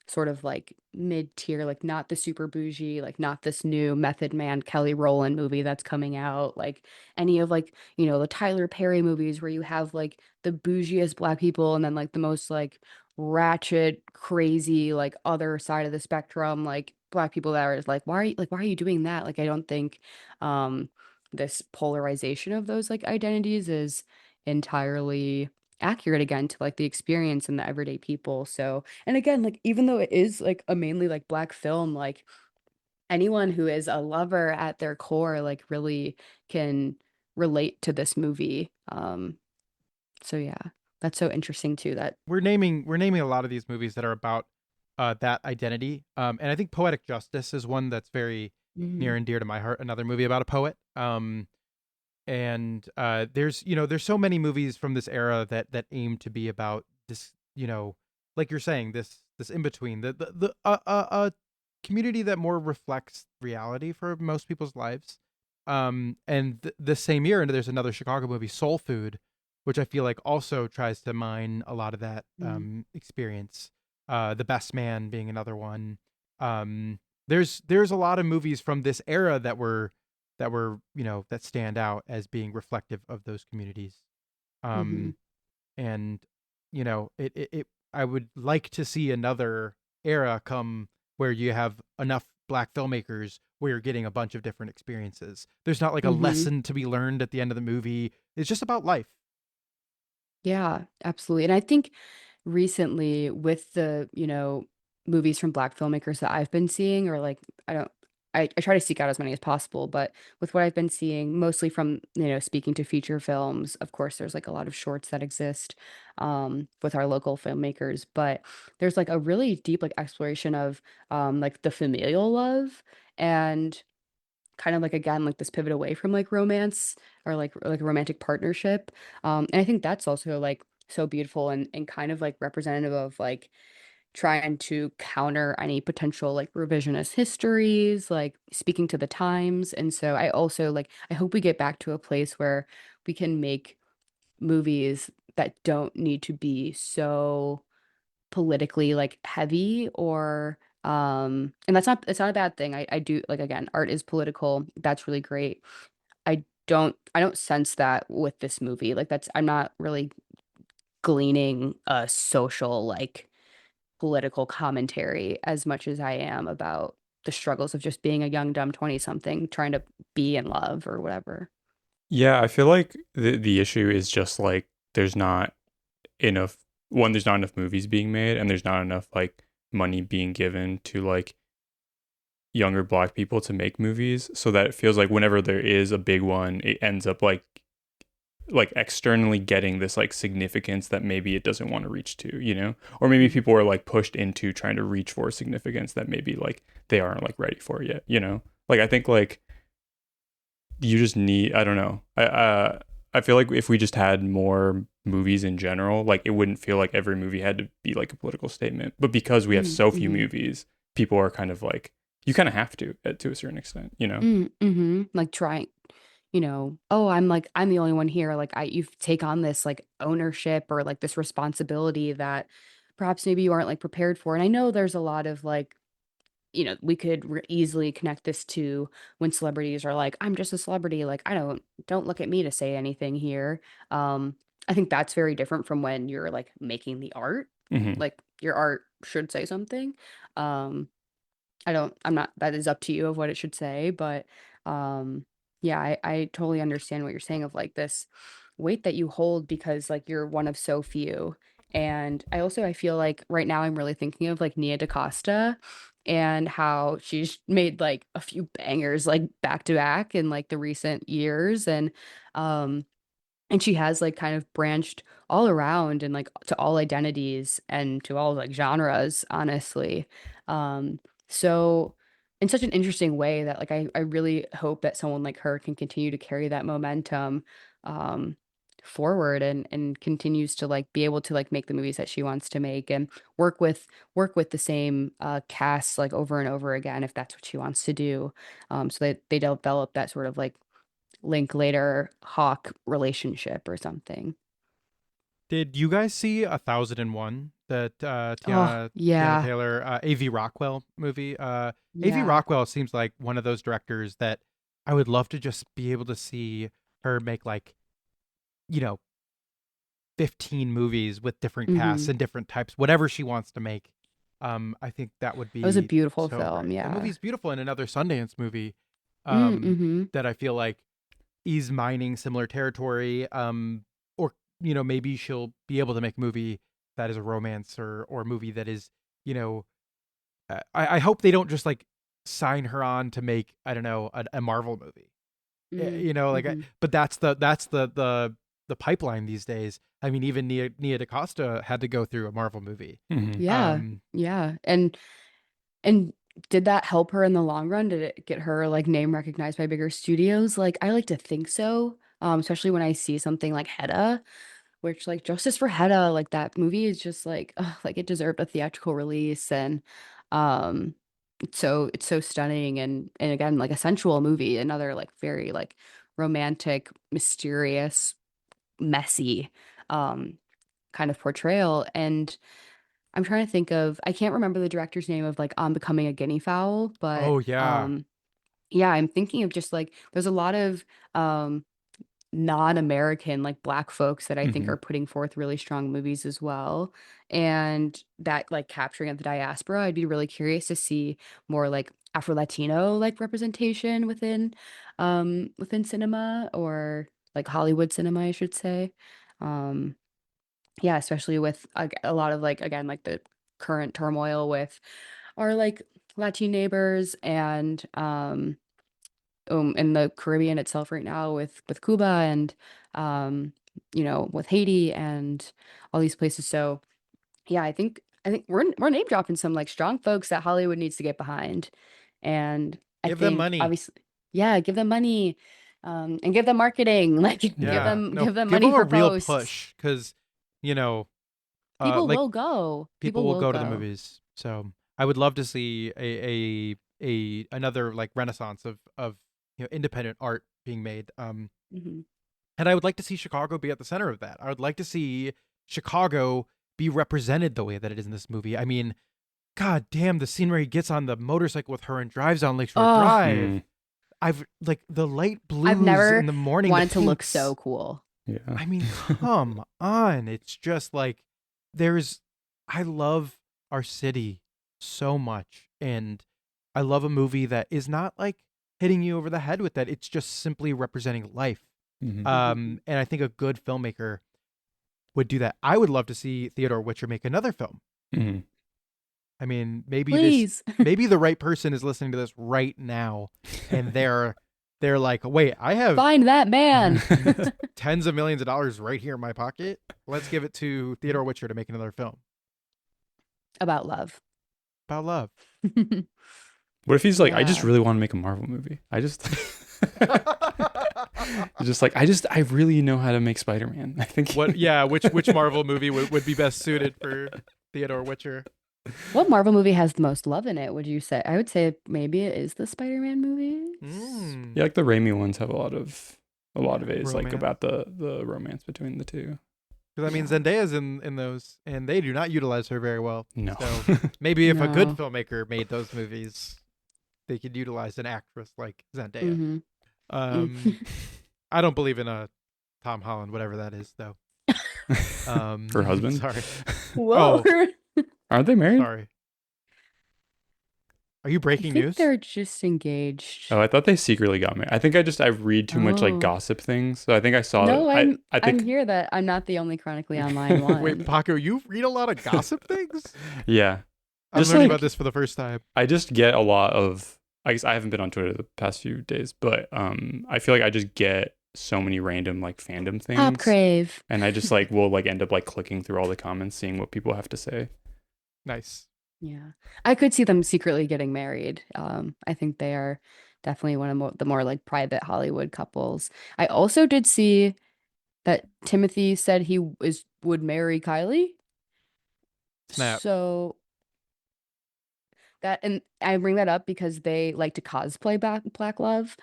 sort of like mid-tier, like not the super bougie, like not this new Method Man Kelly Rowland movie that's coming out, like any of like, the Tyler Perry movies where you have like the bougiest Black people and then like the most like ratchet, crazy, like other side of the spectrum, like Black people that are just like, why are you doing that? Like I don't think um this polarization of those like identities is entirely accurate again to like the experience and the everyday people. So, and again, like even though it is like a mainly like Black film, like anyone who is a lover at their core like really can relate to this movie. So yeah, that's so interesting too that We're naming a lot of these movies that are about that identity. And I think Poetic Justice is one that's very near Mhm. and dear to my heart. Another movie about a poet. And there's so many movies from this era that aim to be about this, like you're saying, this in between, the community that more reflects reality for most people's lives. And the same year, and there's another Chicago movie, Soul Food, which I feel like also tries to mine a lot of that Mm. experience. The Best Man being another one. There's a lot of movies from this era that that stand out as being reflective of those communities. Mhm. Um, and I would like to see another era come where you have enough Black filmmakers where you're getting a bunch of different experiences. There's not like a Mhm. lesson to be learned at the end of the movie. It's just about life. Yeah, absolutely. And I think recently with the, movies from Black filmmakers that I've been seeing, or like, I don't, I try to seek out as many as possible, but with what I've been seeing, mostly from, speaking to feature films, of course, there's like a lot of shorts that exist with our local filmmakers, but there's like a really deep like exploration of like the familial love and kind of like again like this pivot away from like romance or like a romantic partnership. And I think that's also like so beautiful and kind of like representative of like trying to counter any potential like revisionist histories, like speaking to the times. And so I also like I hope we get back to a place where we can make movies that don't need to be so politically like heavy or and that's not it's not a bad thing. I do like again, art is political. That's really great. I don't sense that with this movie. Like that's I'm not really gleaning a social like political commentary as much as I am about the struggles of just being a young dumb 20 something trying to be in love or whatever. Yeah, I feel like the issue is just like there's not enough there's not enough movies being made, and there's not enough like money being given to like younger Black people to make movies, so that it feels like whenever there is a big one, it ends up like externally getting this like significance that maybe it doesn't want to reach to, or maybe people are like pushed into trying to reach for significance that maybe like they aren't like ready for yet. Like I think like you just need, I don't know, I feel like if we just had more movies in general, like it wouldn't feel like every movie had to be like a political statement, but because we have so few Mm-hmm. movies, people are kind of like, you kind of have to a certain extent. Mm-hmm. Like trying, oh, I'm the only one here. Like you take on this like ownership or like this responsibility that perhaps maybe you aren't like prepared for. And I know there's a lot of like, we could easily connect this to when celebrities are like, I'm just a celebrity. Like, don't look at me to say anything here. Um, I think that's very different from when you're like making the art. Hmm. Like your art should say something. Um, I'm not, that is up to you of what it should say, but um yeah, I totally understand what you're saying of like this weight that you hold because like you're one of so few. And I feel like right now I'm really thinking of like Nia DaCosta and how she's made like a few bangers like back to back in like the recent years. Um and she has like kind of branched all around and like to all identities and to all like genres, honestly. Um, so in such an interesting way that like I really hope that someone like her can continue to carry that momentum. Um, forward and continues to like be able to like make the movies that she wants to make and work with work with the same cast like over and over again if that's what she wants to do. So they develop that sort of like Linklater Hawk relationship or something. Did you guys see 1001? That Oh, Tiana yeah. Taylor, A.V. Rockwell movie. A.V. Yeah. Rockwell seems like one of those directors that I would love to just be able to see her make like, you know, 15 movies with different casts Hmm. and different types, whatever she wants to make. I think that would It was a be beautiful so film, great. That yeah. movie's beautiful, and another Sundance movie Mm-hmm. that I feel like is mining similar territory. Or maybe she'll be able to make a movie that is a romance or a movie that is, you know, I hope they don't just like sign her on to make, I don't know, a Marvel movie. Like, Mm-hmm. but that's the pipeline these days. I mean, even Nia DaCosta had to go through a Marvel movie. Hmm. Yeah. Um, Yeah. And did that help her in the long run? Did it get her like name recognized by bigger studios? Like I like to think so. Especially when I see something like Hedda, which like Justice for Hedda, like that movie is just like ugh, like it deserved a theatrical release and um it's so stunning and again like a sensual movie, another like very like romantic, mysterious, messy um kind of portrayal. And I'm trying to think of I can't remember the director's name of like On Becoming a Guinea Fowl, but oh yeah. yeah, I'm thinking of just like there's a lot of um non-American like black folks that I think Hmm. are putting forth really strong movies as well. And that like capturing of the diaspora, I'd be really curious to see more like Afro-Latino like representation within cinema or like Hollywood cinema, I should say. Um yeah, especially with a lot of like again like the current turmoil with our like Latin neighbors and in the Caribbean itself right now with Cuba and with Haiti and all these places. So yeah, I think we're name dropping some like strong folks that Hollywood needs to get behind. And I Give them think money. obviously yeah, give them money and give them marketing, like give Yeah. them No, give them give money them a for real posts. push because, you know, People like will go. people People will will go to the go. movies. So I would love to see a another like renaissance of independent art being made. Hmm. And I would like to see Chicago be at the center of that. I would like to see Chicago be represented the way that it is in this movie. I mean, god damn, the scene where he gets on the motorcycle with her and drives down Lakeshore Oh, Drive. I've like the light I've blues in never the morning, the wanted to look so pinks. cool. Yeah. I mean, come on. It's just like there's I love our city so much, and I love a movie that is not like hitting you over the head with that. It's just simply representing life. Hmm. Mhm. And I think a good filmmaker would do that. I would love to see Theodore Witcher make another film. Hmm. I mean, Please. maybe the right person is listening to this right now and they're like, "Wait, I have Find that man. tens of millions of dollars right here in my pocket. Let's give it to Theodore Witcher to make another film About love. about love." What if he's like, I just Yeah. really want to make a Marvel movie. I just, He's just like, I really know how to make Spider-Man. I think. What? Yeah, which Marvel movie would be best suited for Theodore Witcher? What Marvel movie has the most love in it, would you say? I would say maybe it is the Spider-Man movies. Yeah, like the Raimi ones have a lot of it is like Romance. about the romance between the two. Because I mean, Zendaya's in those, and they do not utilize her very well. No. So maybe if a good No. filmmaker made those movies, they could utilize an actress like Zendaya. Mm-hmm. I don't believe in a Tom Holland, whatever that is, though. Her husband? Sorry. Whoa. Aren't they married? Sorry. Are you I breaking think news? they're just engaged. Oh, I thought they secretly got married. I think I read too much like Oh. gossip things. So I think I saw No, I I'm think here that I'm not the only chronically online one. Wait, Paco, you read a lot of gossip things? yeah. I'm Just learning like- about this for the first time. I just get a lot of I guess I haven't been on Twitter the past few days, but I feel like I just get so many random like fandom things. Pop crave. And I just like will like end up like clicking through all the comments, seeing what people have to say. Nice. Yeah. I could see them secretly getting married. I think they are definitely one of the more like private Hollywood couples. I also did see that Timothy said he would marry Kylie. Snap. So that, and I bring that up because they like to cosplay Black Love.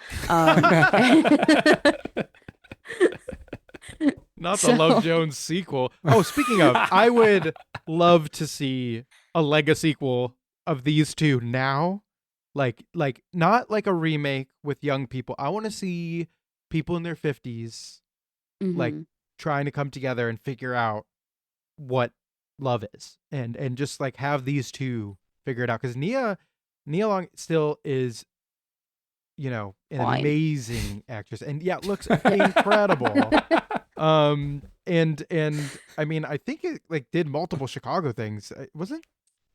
Not the Love So- Jones sequel. Oh, speaking of, I would love to see a Lego sequel of these two now. Like not like a remake with young people. I want to see people in their 50s like Mhm. trying to come together and figure out what love is, and just like have these two figure it out, because Nia Long still is, an Fine. amazing actress, and looks incredible. And I mean, I think it like did multiple Chicago things. Wasn't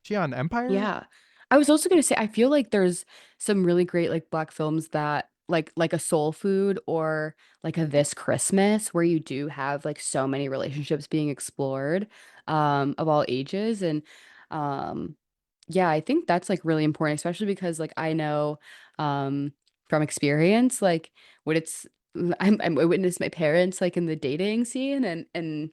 she on Empire? Yeah. I was also gonna say, I feel like there's some really great like Black films that like a Soul Food or like a This Christmas, where you do have like so many relationships being explored of all ages. And um yeah, I think that's like really important, especially because like I know from experience, like when it's I witnessed my parents like in the dating scene, and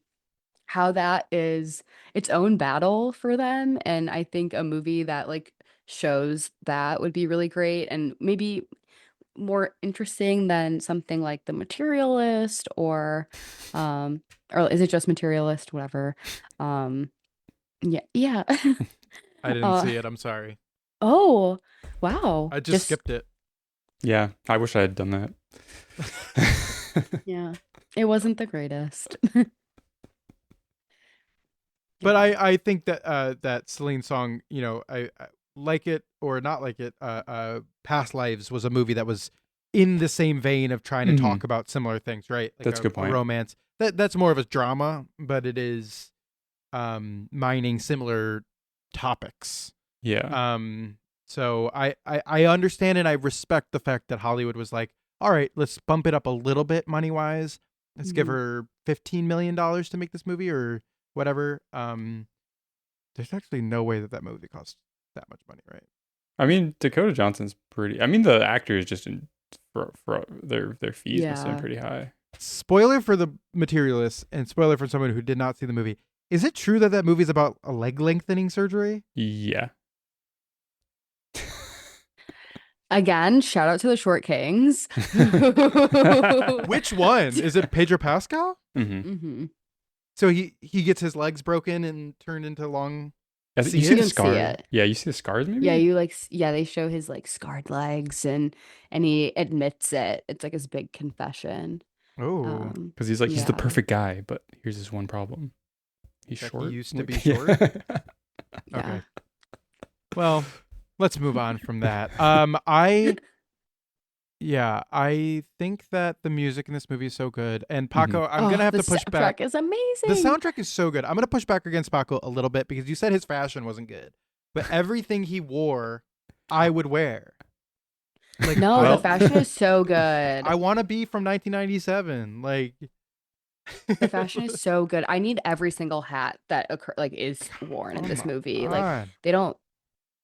how that is its own battle for them. And I think a movie that like shows that would be really great, and maybe more interesting than something like The Materialist, or is it just Materialist, whatever. Um yeah. I didn't uh see it. I'm sorry. oh, wow. I just skipped it. Yeah, I wish I had done that. Yeah, it wasn't the greatest. But I think that that Celine song, I like it or not like it. Past Lives was a movie that was in the same vein of trying to talk about similar things, right? Like That's a good point. romance. That's more of a drama, but it is mining similar topics. Yeah. So I understand and I respect the fact that Hollywood was like, all right, let's bump it up a little bit money wise. Let's give her $15 million to make this movie or whatever. There's actually no way that movie costs that much money, right? I mean, Dakota Johnson's pretty. I mean, the actors just for their fees must have been pretty high. Spoiler for The Materialist and spoiler for someone who did not see the movie. Is it true that movie's about a leg lengthening surgery? Yeah. Again, shout out to the Short Kings. Which one? Is it Pedro Pascal? Mm-hmm. So he gets his legs broken and turned into long. You See see it? the You can scar. see it. Yeah, you see the scars maybe? Yeah, they show his like scarred legs, and he admits it. It's like his big confession. Oh, Because he's like, he's the Yeah. perfect guy, but here's this one problem. He's That he short. used to be Yeah. short? Yeah. okay. Well, let's move on from that. I think that the music in this movie is so good. And Paco, I'm gonna have to push back. The soundtrack is amazing. The soundtrack is so good. I'm gonna push back against Paco a little bit because you said his fashion wasn't good, but everything he wore, I would wear. Like, No, Well- the fashion is so good. I want to be from 1997. Like, The fashion is so good. I need every single hat that is worn in this come movie. Like on. they don't.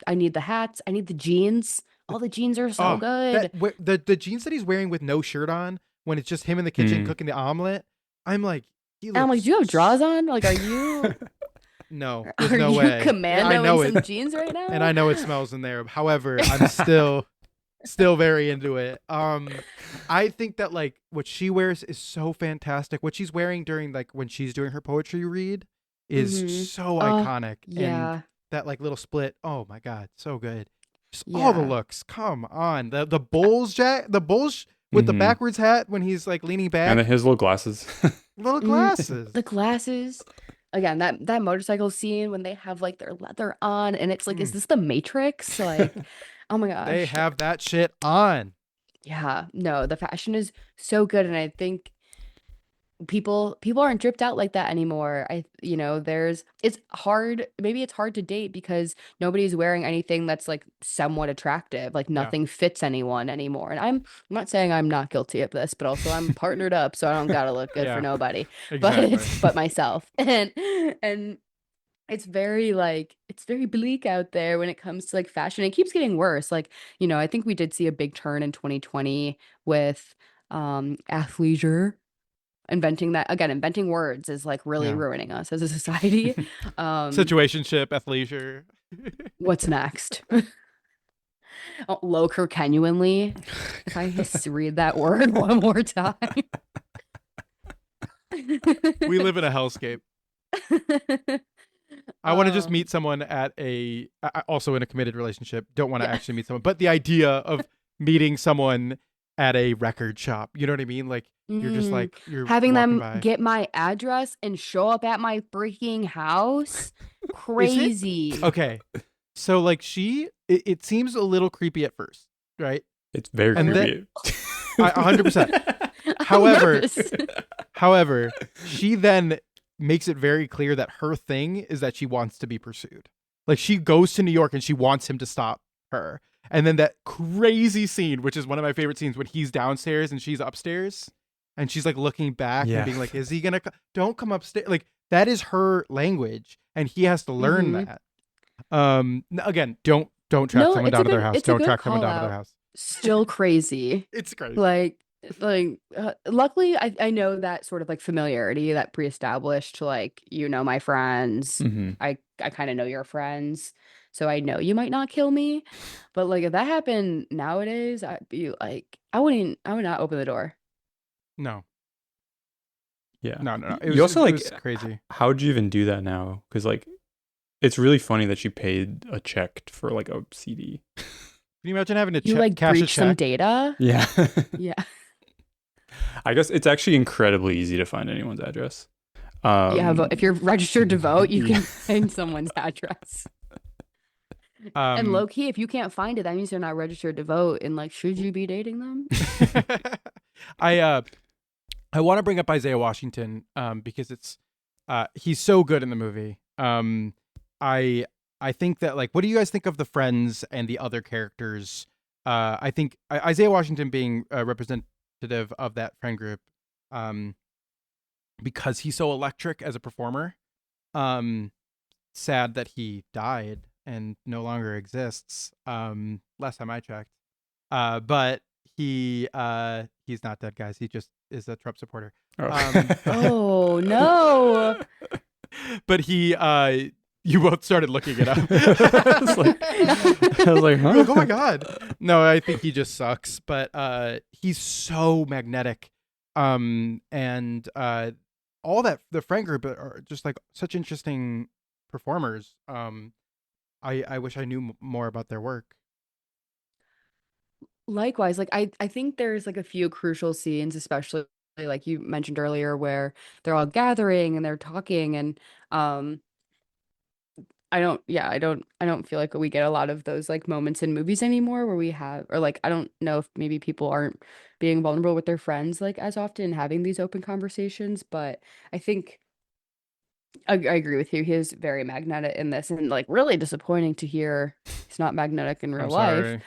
I need the hats. I need the jeans. All the jeans are so Oh, good. The jeans that he's wearing with no shirt on when it's just him in the kitchen cooking the omelet. I'm like, And I'm like, do you have drawers on? Like, are you No, are there's no you way. commando I know in some it, jeans right now? and I know it smells in there. However, I'm still very into it. I think that like what she wears is so fantastic. What she's wearing during like when she's doing her poetry read is so iconic. Yeah. And that like little split. Oh my god, so good. Just all the Yeah. looks. Come on. The Bulls with the backwards hat when he's like leaning back. And then his little glasses. Little glasses. The glasses. Again, that motorcycle scene when they have like their leather on, and it's like, is this the Matrix? Like, oh my gosh. They have that shit on. Yeah, no, the fashion is so good, and I think people aren't dripped out like that anymore. It's hard, maybe it's hard to date because nobody's wearing anything that's like somewhat attractive. Like nothing fits anyone anymore. And I'm not saying I'm not guilty of this, but also I'm partnered up, so I don't gotta look good Yeah, for nobody. exactly. But myself. And it's very bleak out there when it comes to like fashion. It keeps getting worse. Like, I think we did see a big turn in 2020 with athleisure. inventing that again. Inventing words is like really Yeah. ruining us as a society. Situationship, athleisure. What's next? Oh, Loker genuinely. If I just read that word one more time. We live in a hellscape. I want to just meet someone at also in a committed relationship. Don't want to actually meet someone, but the idea of meeting someone at a record shop, you know what I mean? Like you're just like you're having walking them by. get my address and show up at my freaking house. Crazy. Okay, so like it seems a little creepy at first, right? It's very And creepy. 100%. However, she then makes it very clear that her thing is that she wants to be pursued. Like she goes to New York and she wants him to stop her. And then that crazy scene, which is one of my favorite scenes, when he's downstairs and she's upstairs and she's like looking back and being like, is he going to don't come upstairs? Like that is her language and he has to learn that. Again, don't track someone down to their house. Don't track someone down to their house. Still crazy. It's crazy. Luckily I know that sort of like familiarity, that pre-established, like, you know, my friends, I kind of know your friends, so I know you might not kill me. But like if that happened nowadays, I'd be like, I would not open the door. No. Yeah. No. You also like, it was crazy. How would you even do that now? Because like, it's really funny that she paid a check for like a CD. Can you imagine having to You like cash a breach some check? data? Yeah. Yeah. I guess it's actually incredibly easy to find anyone's address. But if you're registered to vote, you can find someone's address. And low key, if you can't find it, that means you're not registered to vote. And like, should you be dating them? I want to bring up Isaiah Washington because it's he's so good in the movie. I think that, like, what do you guys think of the friends and the other characters? I think Isaiah Washington being representative of that friend group, because he's so electric as a performer. Sad that he died and no longer exists. Last time I checked. But he's not dead, guys. He just is a Trump supporter. Oh no. But he you both started looking it up. I was like, huh? Like, oh my god. No, I think he just sucks. But he's so magnetic. And all that the friend group are just like such interesting performers. I wish I knew more about their work. Likewise, like I think there's like a few crucial scenes, especially like you mentioned earlier, where they're all gathering and they're talking, and I don't feel like we get a lot of those like moments in movies anymore where we have, or like I don't know if maybe people aren't being vulnerable with their friends like as often, having these open conversations, but I think I agree with you. He is very magnetic in this, and like really disappointing to hear he's not magnetic in real life.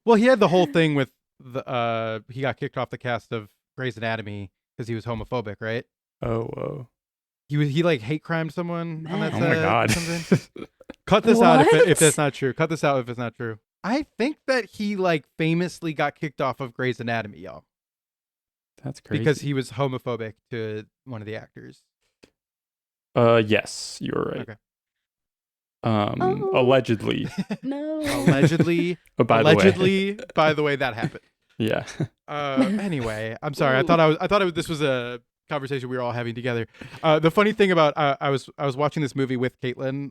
Well, he had the whole thing with the he got kicked off the cast of Grey's Anatomy because he was homophobic, right? Oh, whoa. He like hate crimed someone on that Oh set. my god. Or something. Cut this out if that's not true. Cut this out if it's not true. I think that he like famously got kicked off of Grey's Anatomy, y'all. That's crazy. Because he was homophobic to one of the actors. Yes, you're right. Okay. Allegedly. No. Allegedly. Oh, by the way, that happened. Yeah. Anyway, I'm sorry. I thought this was a conversation we were all having together. The funny thing about I was watching this movie with Caitlin,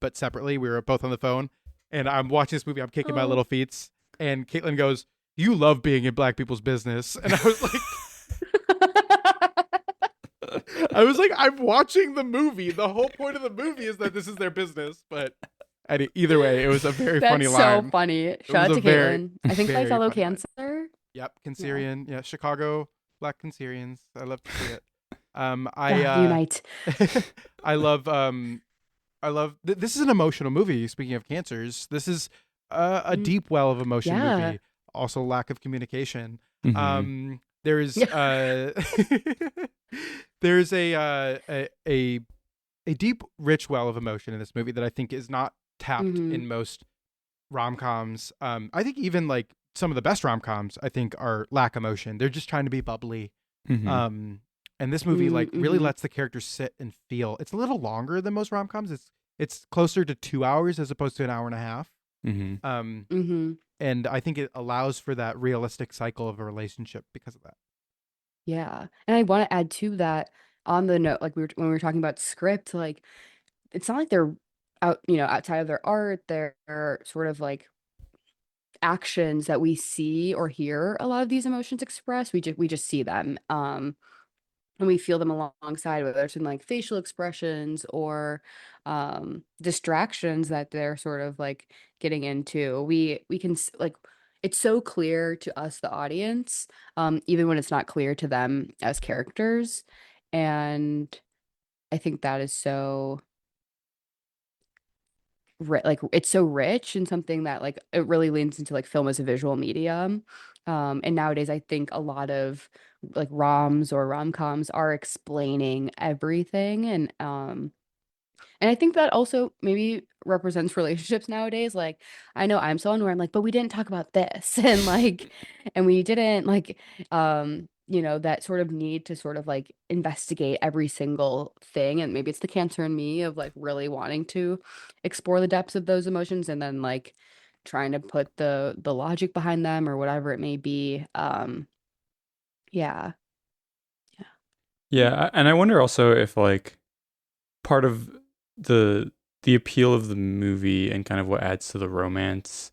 but separately. We were both on the phone, and I'm watching this movie. I'm kicking my little feet, and Caitlin goes, "You love being in black people's business," and I was like. I'm watching the movie. The whole point of the movie is that this is their business. But either way, it was a very funny line. That's so funny. Shout out to Caitlin. I think my fellow Cancer. Yep, Cancerian. Yeah, Chicago Black Cancerians. I love to see it. Unite. I love. This is an emotional movie. Speaking of cancers, this is a deep well of emotion movie. Also, lack of communication. Mm-hmm. There's there's a deep, rich well of emotion in this movie that I think is not tapped in most rom-coms. I think even like some of the best rom-coms I think are lack emotion. They're just trying to be bubbly. And this movie like really Mm-hmm. lets the characters sit and feel. It's a little longer than most rom-coms. It's closer to 2 hours as opposed to an hour and a half. Mm-hmm. Mm-hmm. And I think it allows for that realistic cycle of a relationship because of that. Yeah. And I want to add to that on the note, like when we were talking about script, like it's not like they're outside of their art, they're sort of like actions that we see or hear a lot of these emotions expressed. We just see them. And we feel them alongside, whether it's in like facial expressions or distractions that they're sort of like getting into. We can like it's so clear to us, the audience, even when it's not clear to them as characters. And I think that is so like it's so rich and something that like it really leans into like film as a visual medium. And nowadays I think a lot of like roms or rom-coms are explaining everything, and I think that also maybe represents relationships nowadays. Like, I know I'm someone where I'm like, but we didn't talk about this. And like, and we didn't like, that sort of need to sort of like investigate every single thing. And maybe it's the cancer in me of like really wanting to explore the depths of those emotions and then like trying to put the logic behind them or whatever it may be. Yeah. Yeah. Yeah, and I wonder also if like part of the the appeal of the movie and kind of what adds to the romance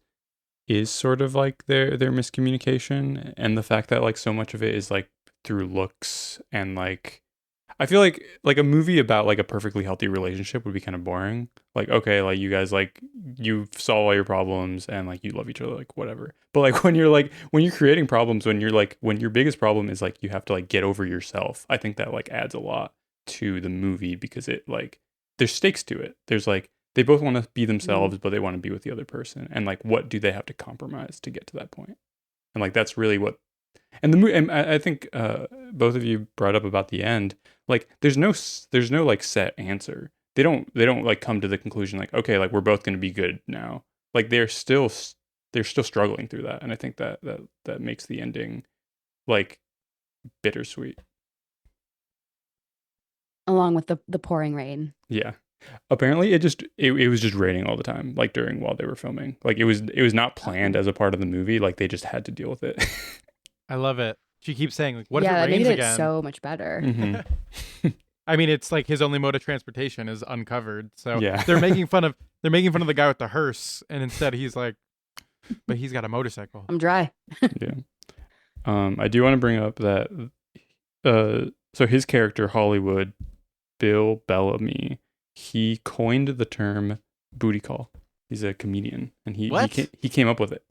is sort of like their miscommunication and the fact that like so much of it is like through looks and like I feel like a movie about like a perfectly healthy relationship would be kind of boring. Like okay, like you guys like you solve all your problems and like you love each other like whatever. But like when you're creating problems when your biggest problem is like you have to like get over yourself. I think that like adds a lot to the movie because it like there's stakes to it. There's like they both want to be Mhm. themselves but they want to be with the other person and like what do they have to compromise to get to that point? And like that's really what and the movie, and I think both of you brought up about the end. Like, there's no like set answer. They don't like come to the conclusion like, okay, like we're both going to be good now. Like they're still struggling through that, and I think that makes the ending like bittersweet. Along with the pouring rain. Yeah. Apparently, it was just raining all the time, like during while they were filming. Like it was not planned Oh. as a part of the movie. Like they just had to deal with it. I love it. She keeps saying like, "What if Yeah, it that made rains it again?" so much better. hmm I mean, it's like his only mode of transportation is uncovered. So Yeah. they're making fun of the guy with the hearse, and instead he's like, but he's got a motorcycle. I'm dry. Yeah. I do want to bring up that so his character Hollywood, Bill Bellamy, he coined the term booty call. He's a comedian, and What? he came up with it.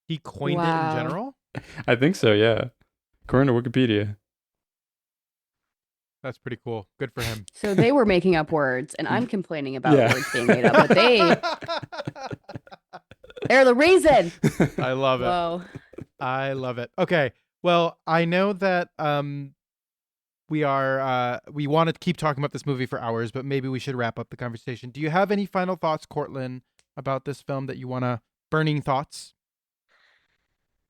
He coined it in Wow. general. I think so. Yeah, according to Wikipedia. That's pretty cool. Good for him. So they were making up words, and I'm complaining about Yeah. words being made up, but they're the reason. I love it. Whoa. I love it. Okay. Well, I know that we want to keep talking about this movie for hours, but maybe we should wrap up the conversation. Do you have any final thoughts, Cortlyn, about this film that you want to burning thoughts?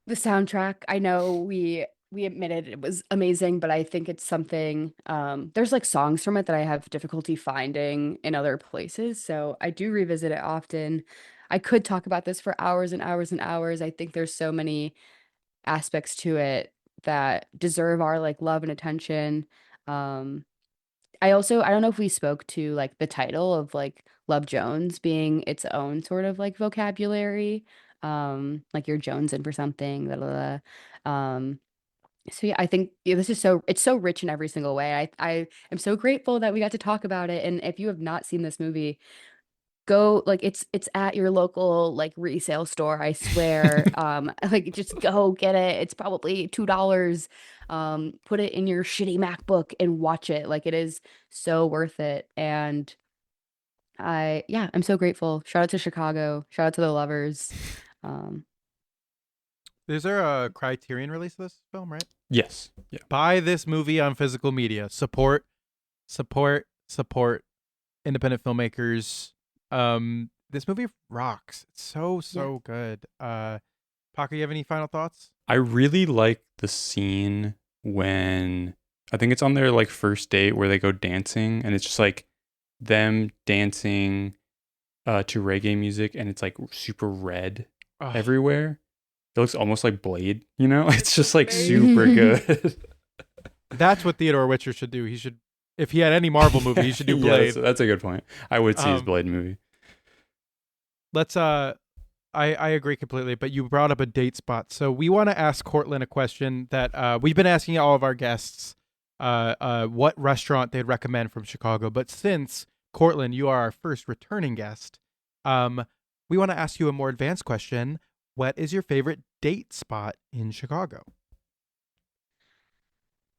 The soundtrack, I know we admitted it was amazing, but I think it's something there's like songs from it that I have difficulty finding in other places. So I do revisit it often. I could talk about this for hours and hours and hours. I think there's so many aspects to it that deserve our like love and attention. Um I don't know if we spoke to like the title of like Love Jones being its own sort of like vocabulary. Like you're jonesing for something, blah, blah, blah. So yeah, I think this is it's so rich in every single way. I am so grateful that we got to talk about it. And if you have not seen this movie, go like it's at your local like resale store, I swear. Like just go get it. It's probably $2. Put it in your shitty MacBook and watch it. Like it is so worth it. And I'm so grateful. Shout out to Chicago. Shout out to the lovers. Um, Is there a Criterion release of this film, right? Yes. Yeah. Buy this movie on physical media. Support independent filmmakers. This movie rocks. It's so Yeah. good. Paco, you have any final thoughts? I really like the scene when I think it's on their like first date where they go dancing, and it's just like them dancing to reggae music, and it's like super red Ugh. everywhere. It looks almost like Blade, you know? It's just like super good. That's what Theodore Witcher should do. He should, if he had any Marvel movie, he should do Blade. Yeah, that's a good point. I would see his Blade movie. Let's I agree completely, but you brought up a date spot. So we want to ask Cortlyn a question that we've been asking all of our guests what restaurant they'd recommend from Chicago. But since Cortlyn, you are our first returning guest, we want to ask you a more advanced question. What is your favorite date spot in Chicago?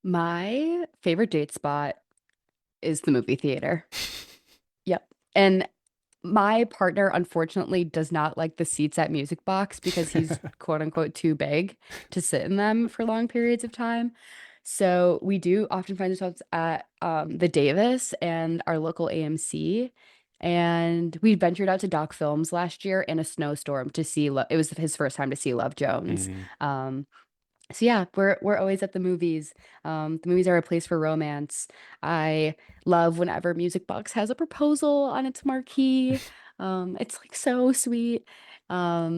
My favorite date spot is the movie theater. Yep. And my partner, unfortunately, does not like the seats at Music Box because he's quote unquote too big to sit in them for long periods of time. So we do often find ourselves at the Davis and our local AMC. And we ventured out to Doc Films last year in a snowstorm to see, it was his first time to see Love Jones. So yeah, we're always at the movies. The movies are a place for romance. I love whenever Music Box has a proposal on its marquee. It's like so sweet. Yeah,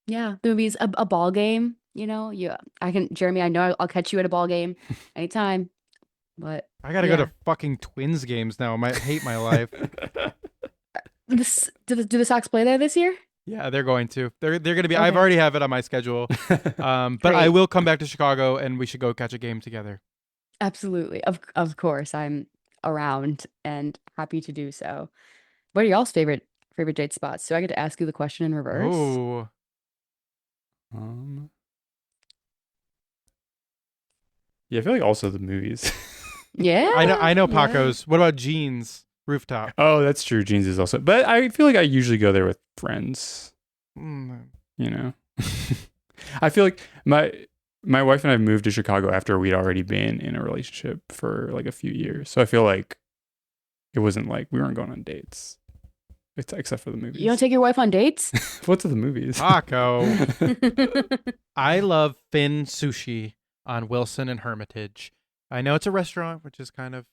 the movies, a ball game. You know, Jeremy. I know I'll catch you at a ball game anytime. But I gotta go to fucking Twins games now. I might hate my life. Do the Sox play there this year? Yeah, they're going to. They're going to be. Okay. I've already have it on my schedule. But I will come back to Chicago, and we should go catch a game together. Absolutely, of course, I'm around and happy to do so. What are y'all's favorite date spots? So I get to ask you the question in reverse. Oh. Yeah, I feel like also the movies. Yeah, I know Paco's. Yeah. What about Jeans Rooftop? Oh, that's true. Jeans is also, but I feel like I usually go there with friends. You know, I feel like my wife and I moved to Chicago after we'd already been in a relationship for like a few years, so I feel like it wasn't like we weren't going on dates, except for the movies. You don't take your wife on dates? What's the movies? Paco. I love Finn Sushi on Wilson and Hermitage. I know it's a restaurant, which is kind of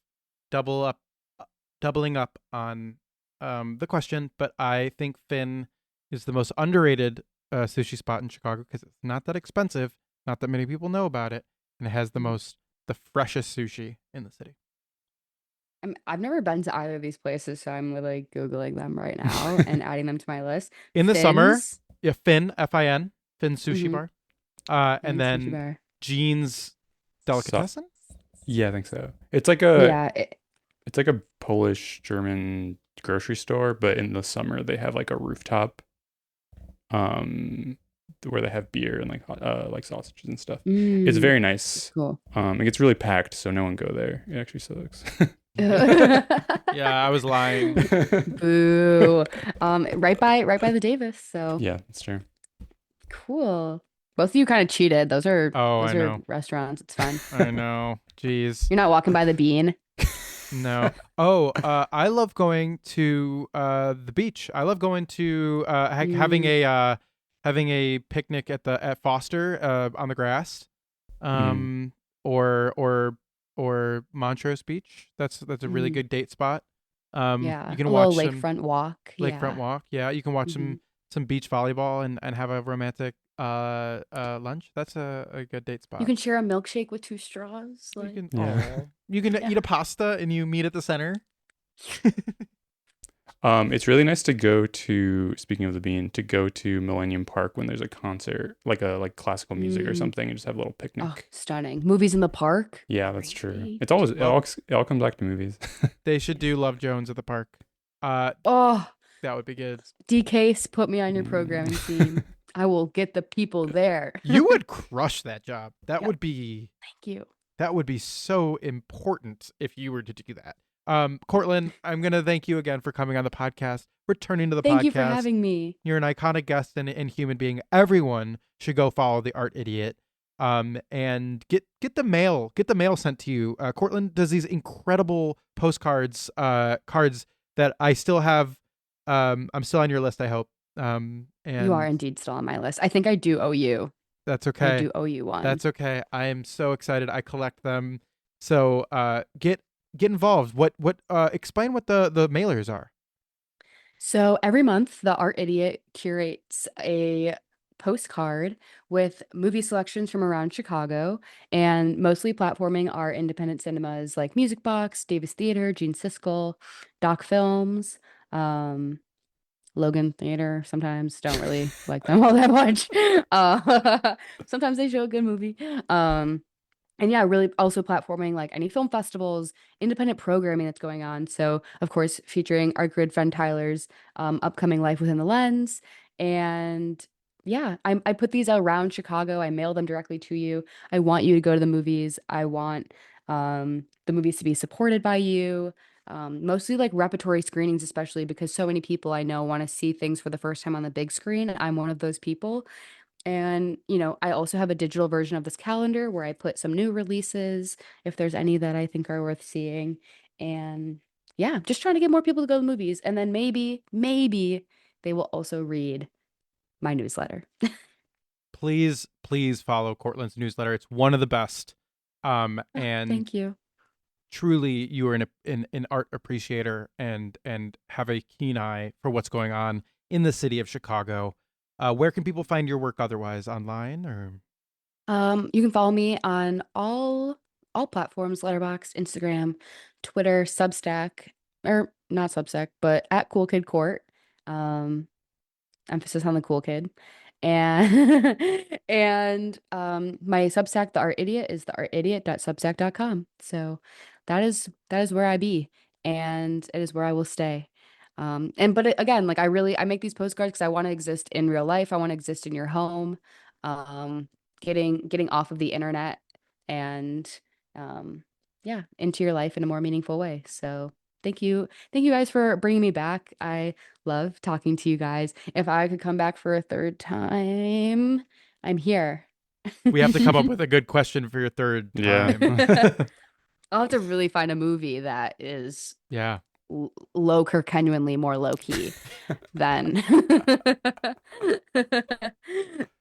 doubling up on the question, but I think Finn is the most underrated sushi spot in Chicago because it's not that expensive, not that many people know about it, and it has the freshest sushi in the city. I've never been to either of these places, so I'm literally Googling them right now and adding them to my list. In the summer, yeah, Finn, Fin, Finn Sushi Bar. And then bar. Jeans Delicatessen? Yeah, I think so. It's like it's like a Polish German grocery store, but in the summer they have like a rooftop where they have beer and like sausages and stuff. It's very nice. Cool. It gets really packed, so no one go there. It actually sucks. Yeah, I was lying. Boo. Right by the Davis, so yeah, that's true. Cool. Both of you kind of cheated. Those are restaurants. It's fine. I know. Jeez. You're not walking by the Bean. No. Oh, I love going to the beach. I love going to having a picnic at Foster on the grass, or Montrose Beach. That's a really good date spot. Yeah, you can watch lakefront walk. Lakefront walk. Yeah, you can watch some beach volleyball and have a romantic lunch. That's a good date spot. You can share a milkshake with 2 straws. You can eat a pasta and you meet at the center. It's really nice to go to, speaking of the Bean, to go to Millennium Park when there's a concert, like classical music or something, and just have a little picnic. Oh, stunning. Movies in the park. Yeah, that's true. It's always, it all comes back to movies. They should do Love Jones at the park. That would be good. DK, put me on your programming team. I will get the people there. You would crush that job. That would be... Thank you. That would be so important if you were to do that. Cortlyn, I'm going to thank you again for coming on the podcast, returning to the podcast. Thank you for having me. You're an iconic guest and human being. Everyone should go follow the Art Idiot. And get the mail sent to you. Cortlyn does these incredible postcards, cards that I still have. I'm still on your list, I hope. And you are indeed still on my list. I think I do owe you That's I okay. do owe you one. That's okay. I am so excited. I collect them. So get involved. What explain what the mailers are. So every month, the Art Idiot curates a postcard with movie selections from around Chicago, and mostly platforming our independent cinemas like Music Box, Davis Theater, Gene Siskel, Doc Films, um, Logan Theater. Sometimes don't really like them all that much. Sometimes they show a good movie. And yeah, really also platforming like any film festivals, independent programming that's going on. So, of course, featuring our good friend Tyler's upcoming Life Within the Lens. And yeah, I put these around Chicago. I mail them directly to you. I want you to go to the movies. I want the movies to be supported by you. Mostly like repertory screenings, especially because so many people I know want to see things for the first time on the big screen. And I'm one of those people. And, I also have a digital version of this calendar where I put some new releases, if there's any that I think are worth seeing. And yeah, just trying to get more people to go to the movies. And then maybe they will also read my newsletter. Please follow Cortlyn's newsletter. It's one of the best. And Thank you. truly, you are an art appreciator and have a keen eye for what's going on in the city of Chicago. Where can people find your work otherwise, online or? You can follow me on all platforms, Letterboxd, Instagram, Twitter, Substack, or not Substack, but at Cool Kid Court. Um, Emphasis on the cool kid. And my Substack, The Art Idiot, is theartidiot.substack.com. So that is where I be, and it is where I will stay. Again, like I make these postcards because I want to exist in real life. I want to exist in your home. Um, getting off of the internet and yeah, into your life in a more meaningful way. So thank you guys for bringing me back. I love talking to you guys. If I could come back for a third time, I'm here. We have to come up with a good question for your third Yeah. time. I'll have to really find a movie that is Yeah. low Kirkenuanly more low key than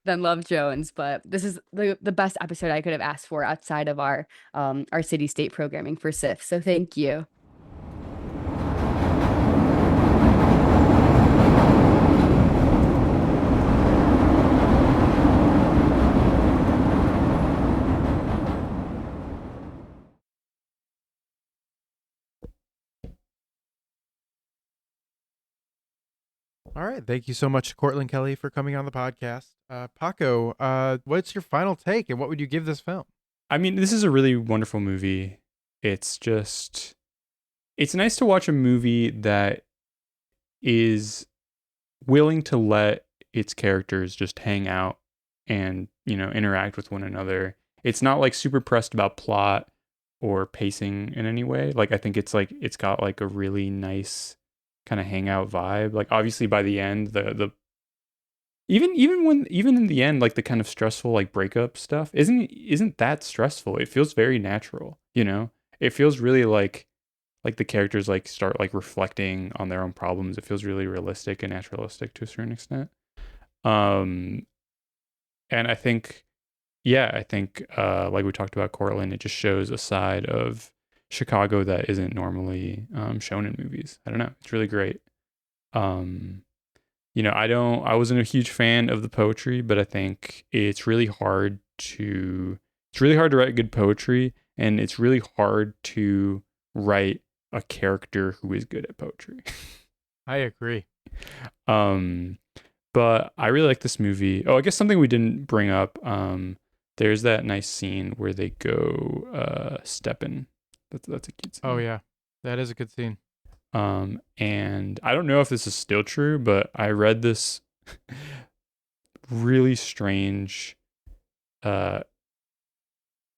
than Love Jones. But this is the best episode I could have asked for outside of our city state programming for SIF. So thank you. All right. Thank you so much, Cortlyn Kelly, for coming on the podcast. Paco, what's your final take and what would you give this film? I mean, this is a really wonderful movie. It's nice to watch a movie that is willing to let its characters just hang out and, interact with one another. It's not like super pressed about plot or pacing in any way. Like, I think it's got like a really nice kind of hangout vibe. Like, obviously by the end, the even in the end, like the kind of stressful like breakup stuff isn't that stressful. It feels very natural, It feels really like the characters like start like reflecting on their own problems. It feels really realistic and naturalistic to a certain extent. And I think like we talked about Cortland, it just shows a side of Chicago that isn't normally shown in movies. I don't know. It's really great. I wasn't a huge fan of the poetry, but I think it's really hard to write good poetry, and it's really hard to write a character who is good at poetry. I agree. But I really like this movie. Oh, I guess something we didn't bring up. There's that nice scene where they go stepping. That's a cute scene. Oh yeah, that is a good scene. And I don't know if this is still true, but I read this really strange, I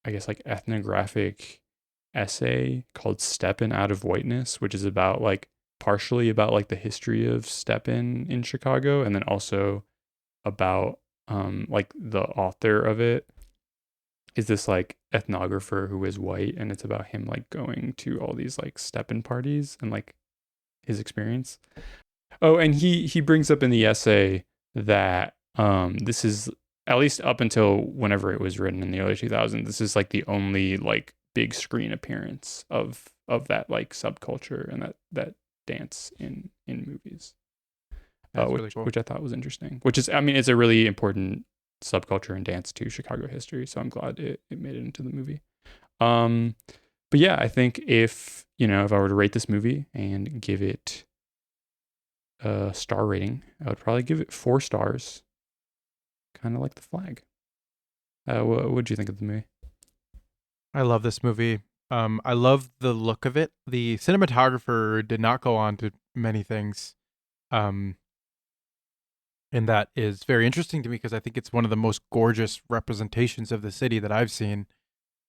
guess like ethnographic essay called Steppin' Out of Whiteness, which is about like partially about like the history of Steppin' in Chicago, and then also about like the author of it is this like ethnographer who is white, and it's about him like going to all these like Steppin' parties and like his experience. Oh, and he brings up in the essay that this is at least up until whenever it was written in the early 2000s, this is like the only like big screen appearance of that like subculture and that dance in movies. That's really cool. Which I thought was interesting. Which is, I mean, it's a really important subculture and dance to Chicago history. So I'm glad it made it into the movie. But yeah, I think if I were to rate this movie and give it a star rating, I would probably give it 4 stars. Kind of like The Flag. What would you think of the movie? I love this movie. I love the look of it. The cinematographer did not go on to many things. And that is very interesting to me because I think it's one of the most gorgeous representations of the city that I've seen.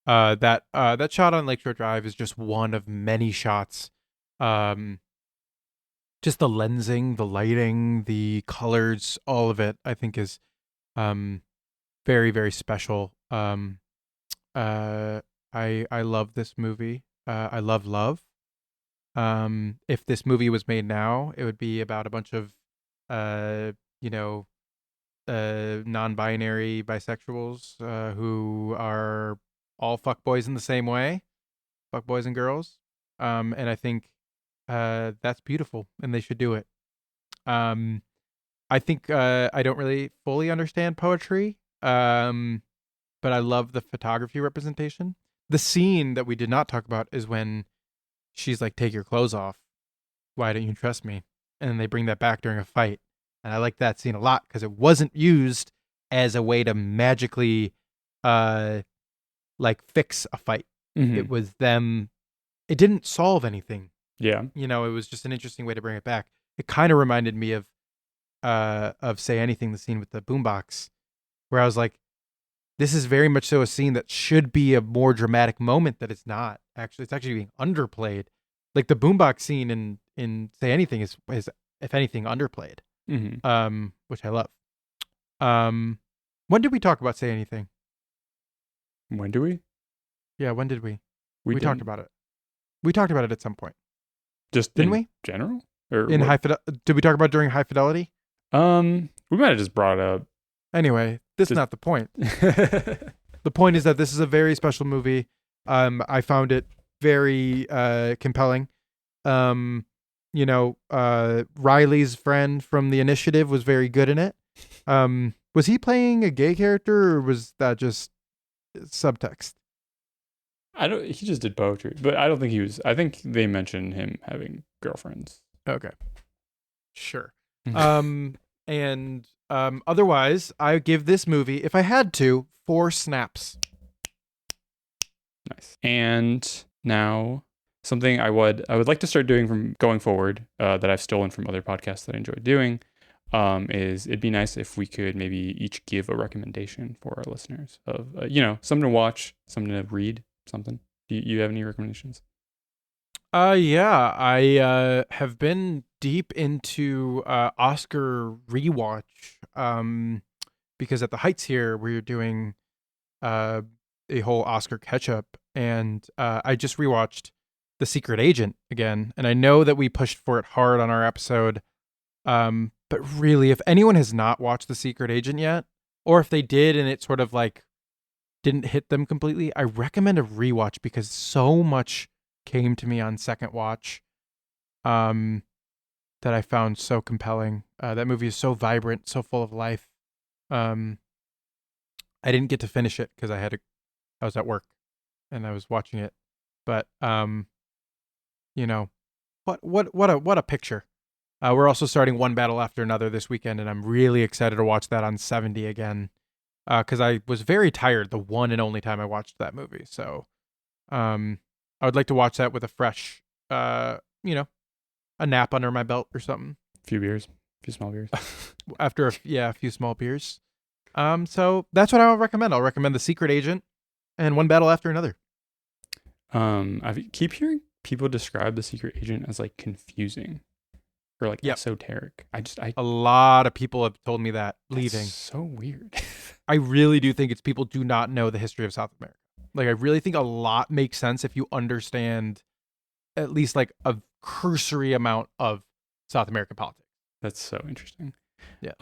That shot on Lakeshore Drive is just one of many shots. Just the lensing, the lighting, the colors, all of it, I think is very, very special. I love this movie. I love love. If this movie was made now, it would be about a bunch of non-binary bisexuals who are all fuckboys in the same way, fuckboys and girls. And I think that's beautiful, and they should do it. I think I don't really fully understand poetry, but I love the photography representation. The scene that we did not talk about is when she's like, "Take your clothes off. Why don't you trust me?" And then they bring that back during a fight. And I like that scene a lot because it wasn't used as a way to magically fix a fight. Mm-hmm. It was them. It didn't solve anything. Yeah. It was just an interesting way to bring it back. It kind of reminded me of Say Anything, the scene with the boombox, where I was like, this is very much so a scene that should be a more dramatic moment that it's not. Actually, it's actually being underplayed. Like the boombox scene in Say Anything is if anything underplayed. Mm-hmm. Which I love. When did we talk about Say Anything? When do we? Yeah, when did we? We talked about it. We talked about it at some point. Just didn't in we? General? Or in what? Did we talk about during High Fidelity? We might have just brought it up. Anyway, this is not the point. The point is that this is a very special movie. I found it very compelling. Riley's friend from The Initiative was very good in it. Was he playing a gay character, or was that just subtext? He just did poetry, but I don't think he was. I think they mentioned him having girlfriends. Okay. Sure. Otherwise, I give this movie, if I had to, 4 snaps. Nice. And now something I would like to start doing from going forward, that I've stolen from other podcasts that I enjoy doing, is it'd be nice if we could maybe each give a recommendation for our listeners of, something to watch, something to read, something. Do you have any recommendations? Yeah, I have been deep into Oscar rewatch, because at the Heights here we're doing a whole Oscar catch-up, and I just rewatched The Secret Agent again, and I know that we pushed for it hard on our episode, but really, if anyone has not watched The Secret Agent yet, or if they did and it sort of like didn't hit them completely, I recommend a rewatch because so much came to me on second watch that I found so compelling. That movie is so vibrant, so full of life. I didn't get to finish it because I was at work and I was watching it, but what a picture. We're also starting One Battle After Another this weekend, and I'm really excited to watch that on 70 again, because I was very tired the one and only time I watched that movie. So I would like to watch that with a fresh, a nap under my belt or something. A few small beers. After a few small beers. So that's what I'll recommend. I'll recommend The Secret Agent and One Battle After Another. I keep hearing people describe The Secret Agent as like confusing or like esoteric. A lot of people have told me that leaving. That's so weird. I really do think it's people do not know the history of South America. Like, I really think a lot makes sense if you understand at least like a cursory amount of South American politics. That's so interesting. Yeah.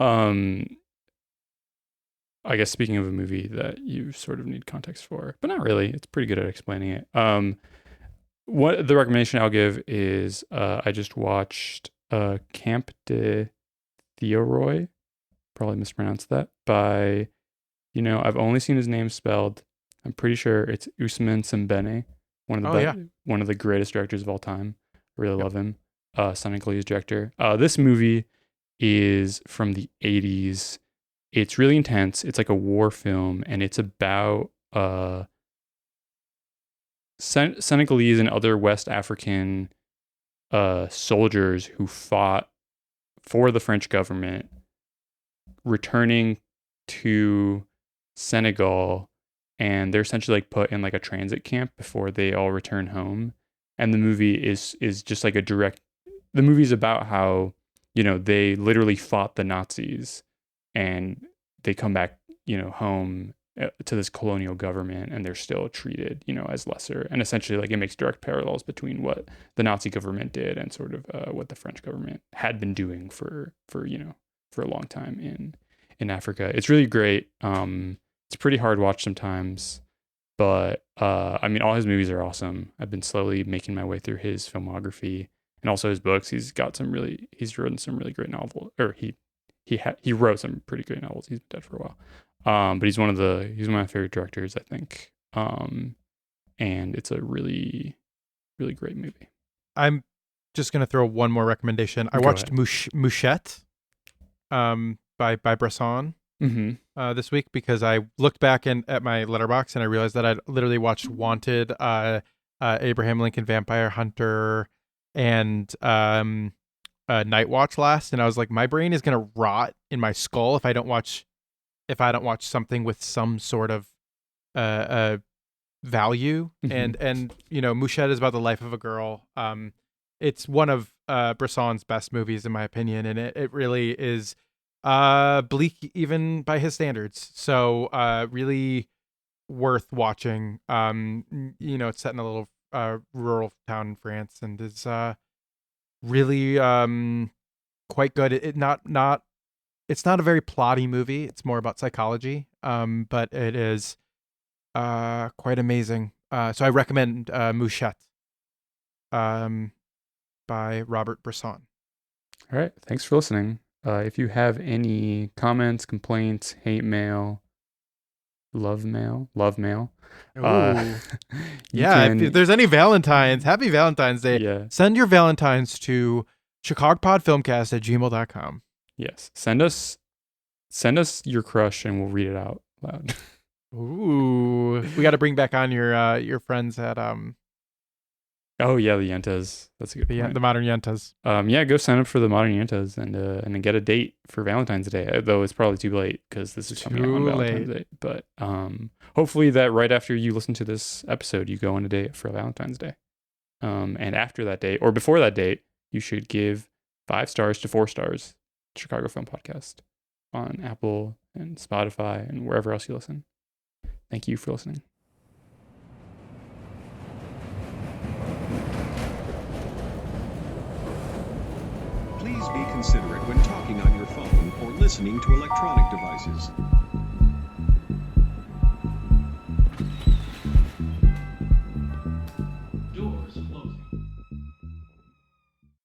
I guess speaking of a movie that you sort of need context for, but not really. It's pretty good at explaining it. What the recommendation I'll give is I just watched Camp de Theoroy, probably mispronounced that, by, I've only seen his name spelled. I'm pretty sure it's Ousmane Sembene, one of the greatest directors of all time. I really love him. Senegalese director. This movie is from the 80s. It's really intense. It's like a war film, and it's about Senegalese and other West African soldiers who fought for the French government, returning to Senegal, and they're essentially like put in like a transit camp before they all return home. And the movie is just like the movie's about how, they literally fought the Nazis, and they come back, home to this colonial government, and they're still treated, as lesser. And essentially, like, it makes direct parallels between what the Nazi government did and sort of what the French government had been doing for a long time in Africa. It's really great. It's a pretty hard watch sometimes, but all his movies are awesome. I've been slowly making my way through his filmography and also his books. He's written some really great novels, or he wrote some pretty great novels. He's been dead for a while. But he's one of my favorite directors, I think. And it's a really, really great movie. I'm just gonna throw one more recommendation. I watched Mouchette, by Bresson, this week, because I looked back at my letterbox and I realized that I'd literally watched Wanted, Abraham Lincoln Vampire Hunter, and Night Watch last, and I was like, my brain is gonna rot in my skull if I don't watch something with some sort of value. And Mouchette is about the life of a girl. It's one of Bresson's best movies in my opinion, and it really is bleak even by his standards. So really worth watching. It's set in a little rural town in France, and is really quite good. It's not a very plotty movie. It's more about psychology. But it is quite amazing. So I recommend Mouchette by Robert Bresson. All right. Thanks for listening. If you have any comments, complaints, hate mail, love mail. If there's any Valentines, happy Valentine's Day. Yeah. Send your Valentines to chicagopodfilmcast@gmail.com. Yes. Send us your crush and we'll read it out loud. Ooh, we got to bring back on your friends at Oh yeah, the Yentas. That's a good point. The Modern Yentas. Go sign up for the Modern Yentas and get a date for Valentine's Day. Though it's probably too late because this is coming out on Valentine's Day. But hopefully that right after you listen to this episode, you go on a date for Valentine's Day. And after that date or before that date, you should give 5 stars to 4 stars to Chicago Film Podcast on Apple and Spotify and wherever else you listen. Thank you for listening. Please be considerate when talking on your phone or listening to electronic devices.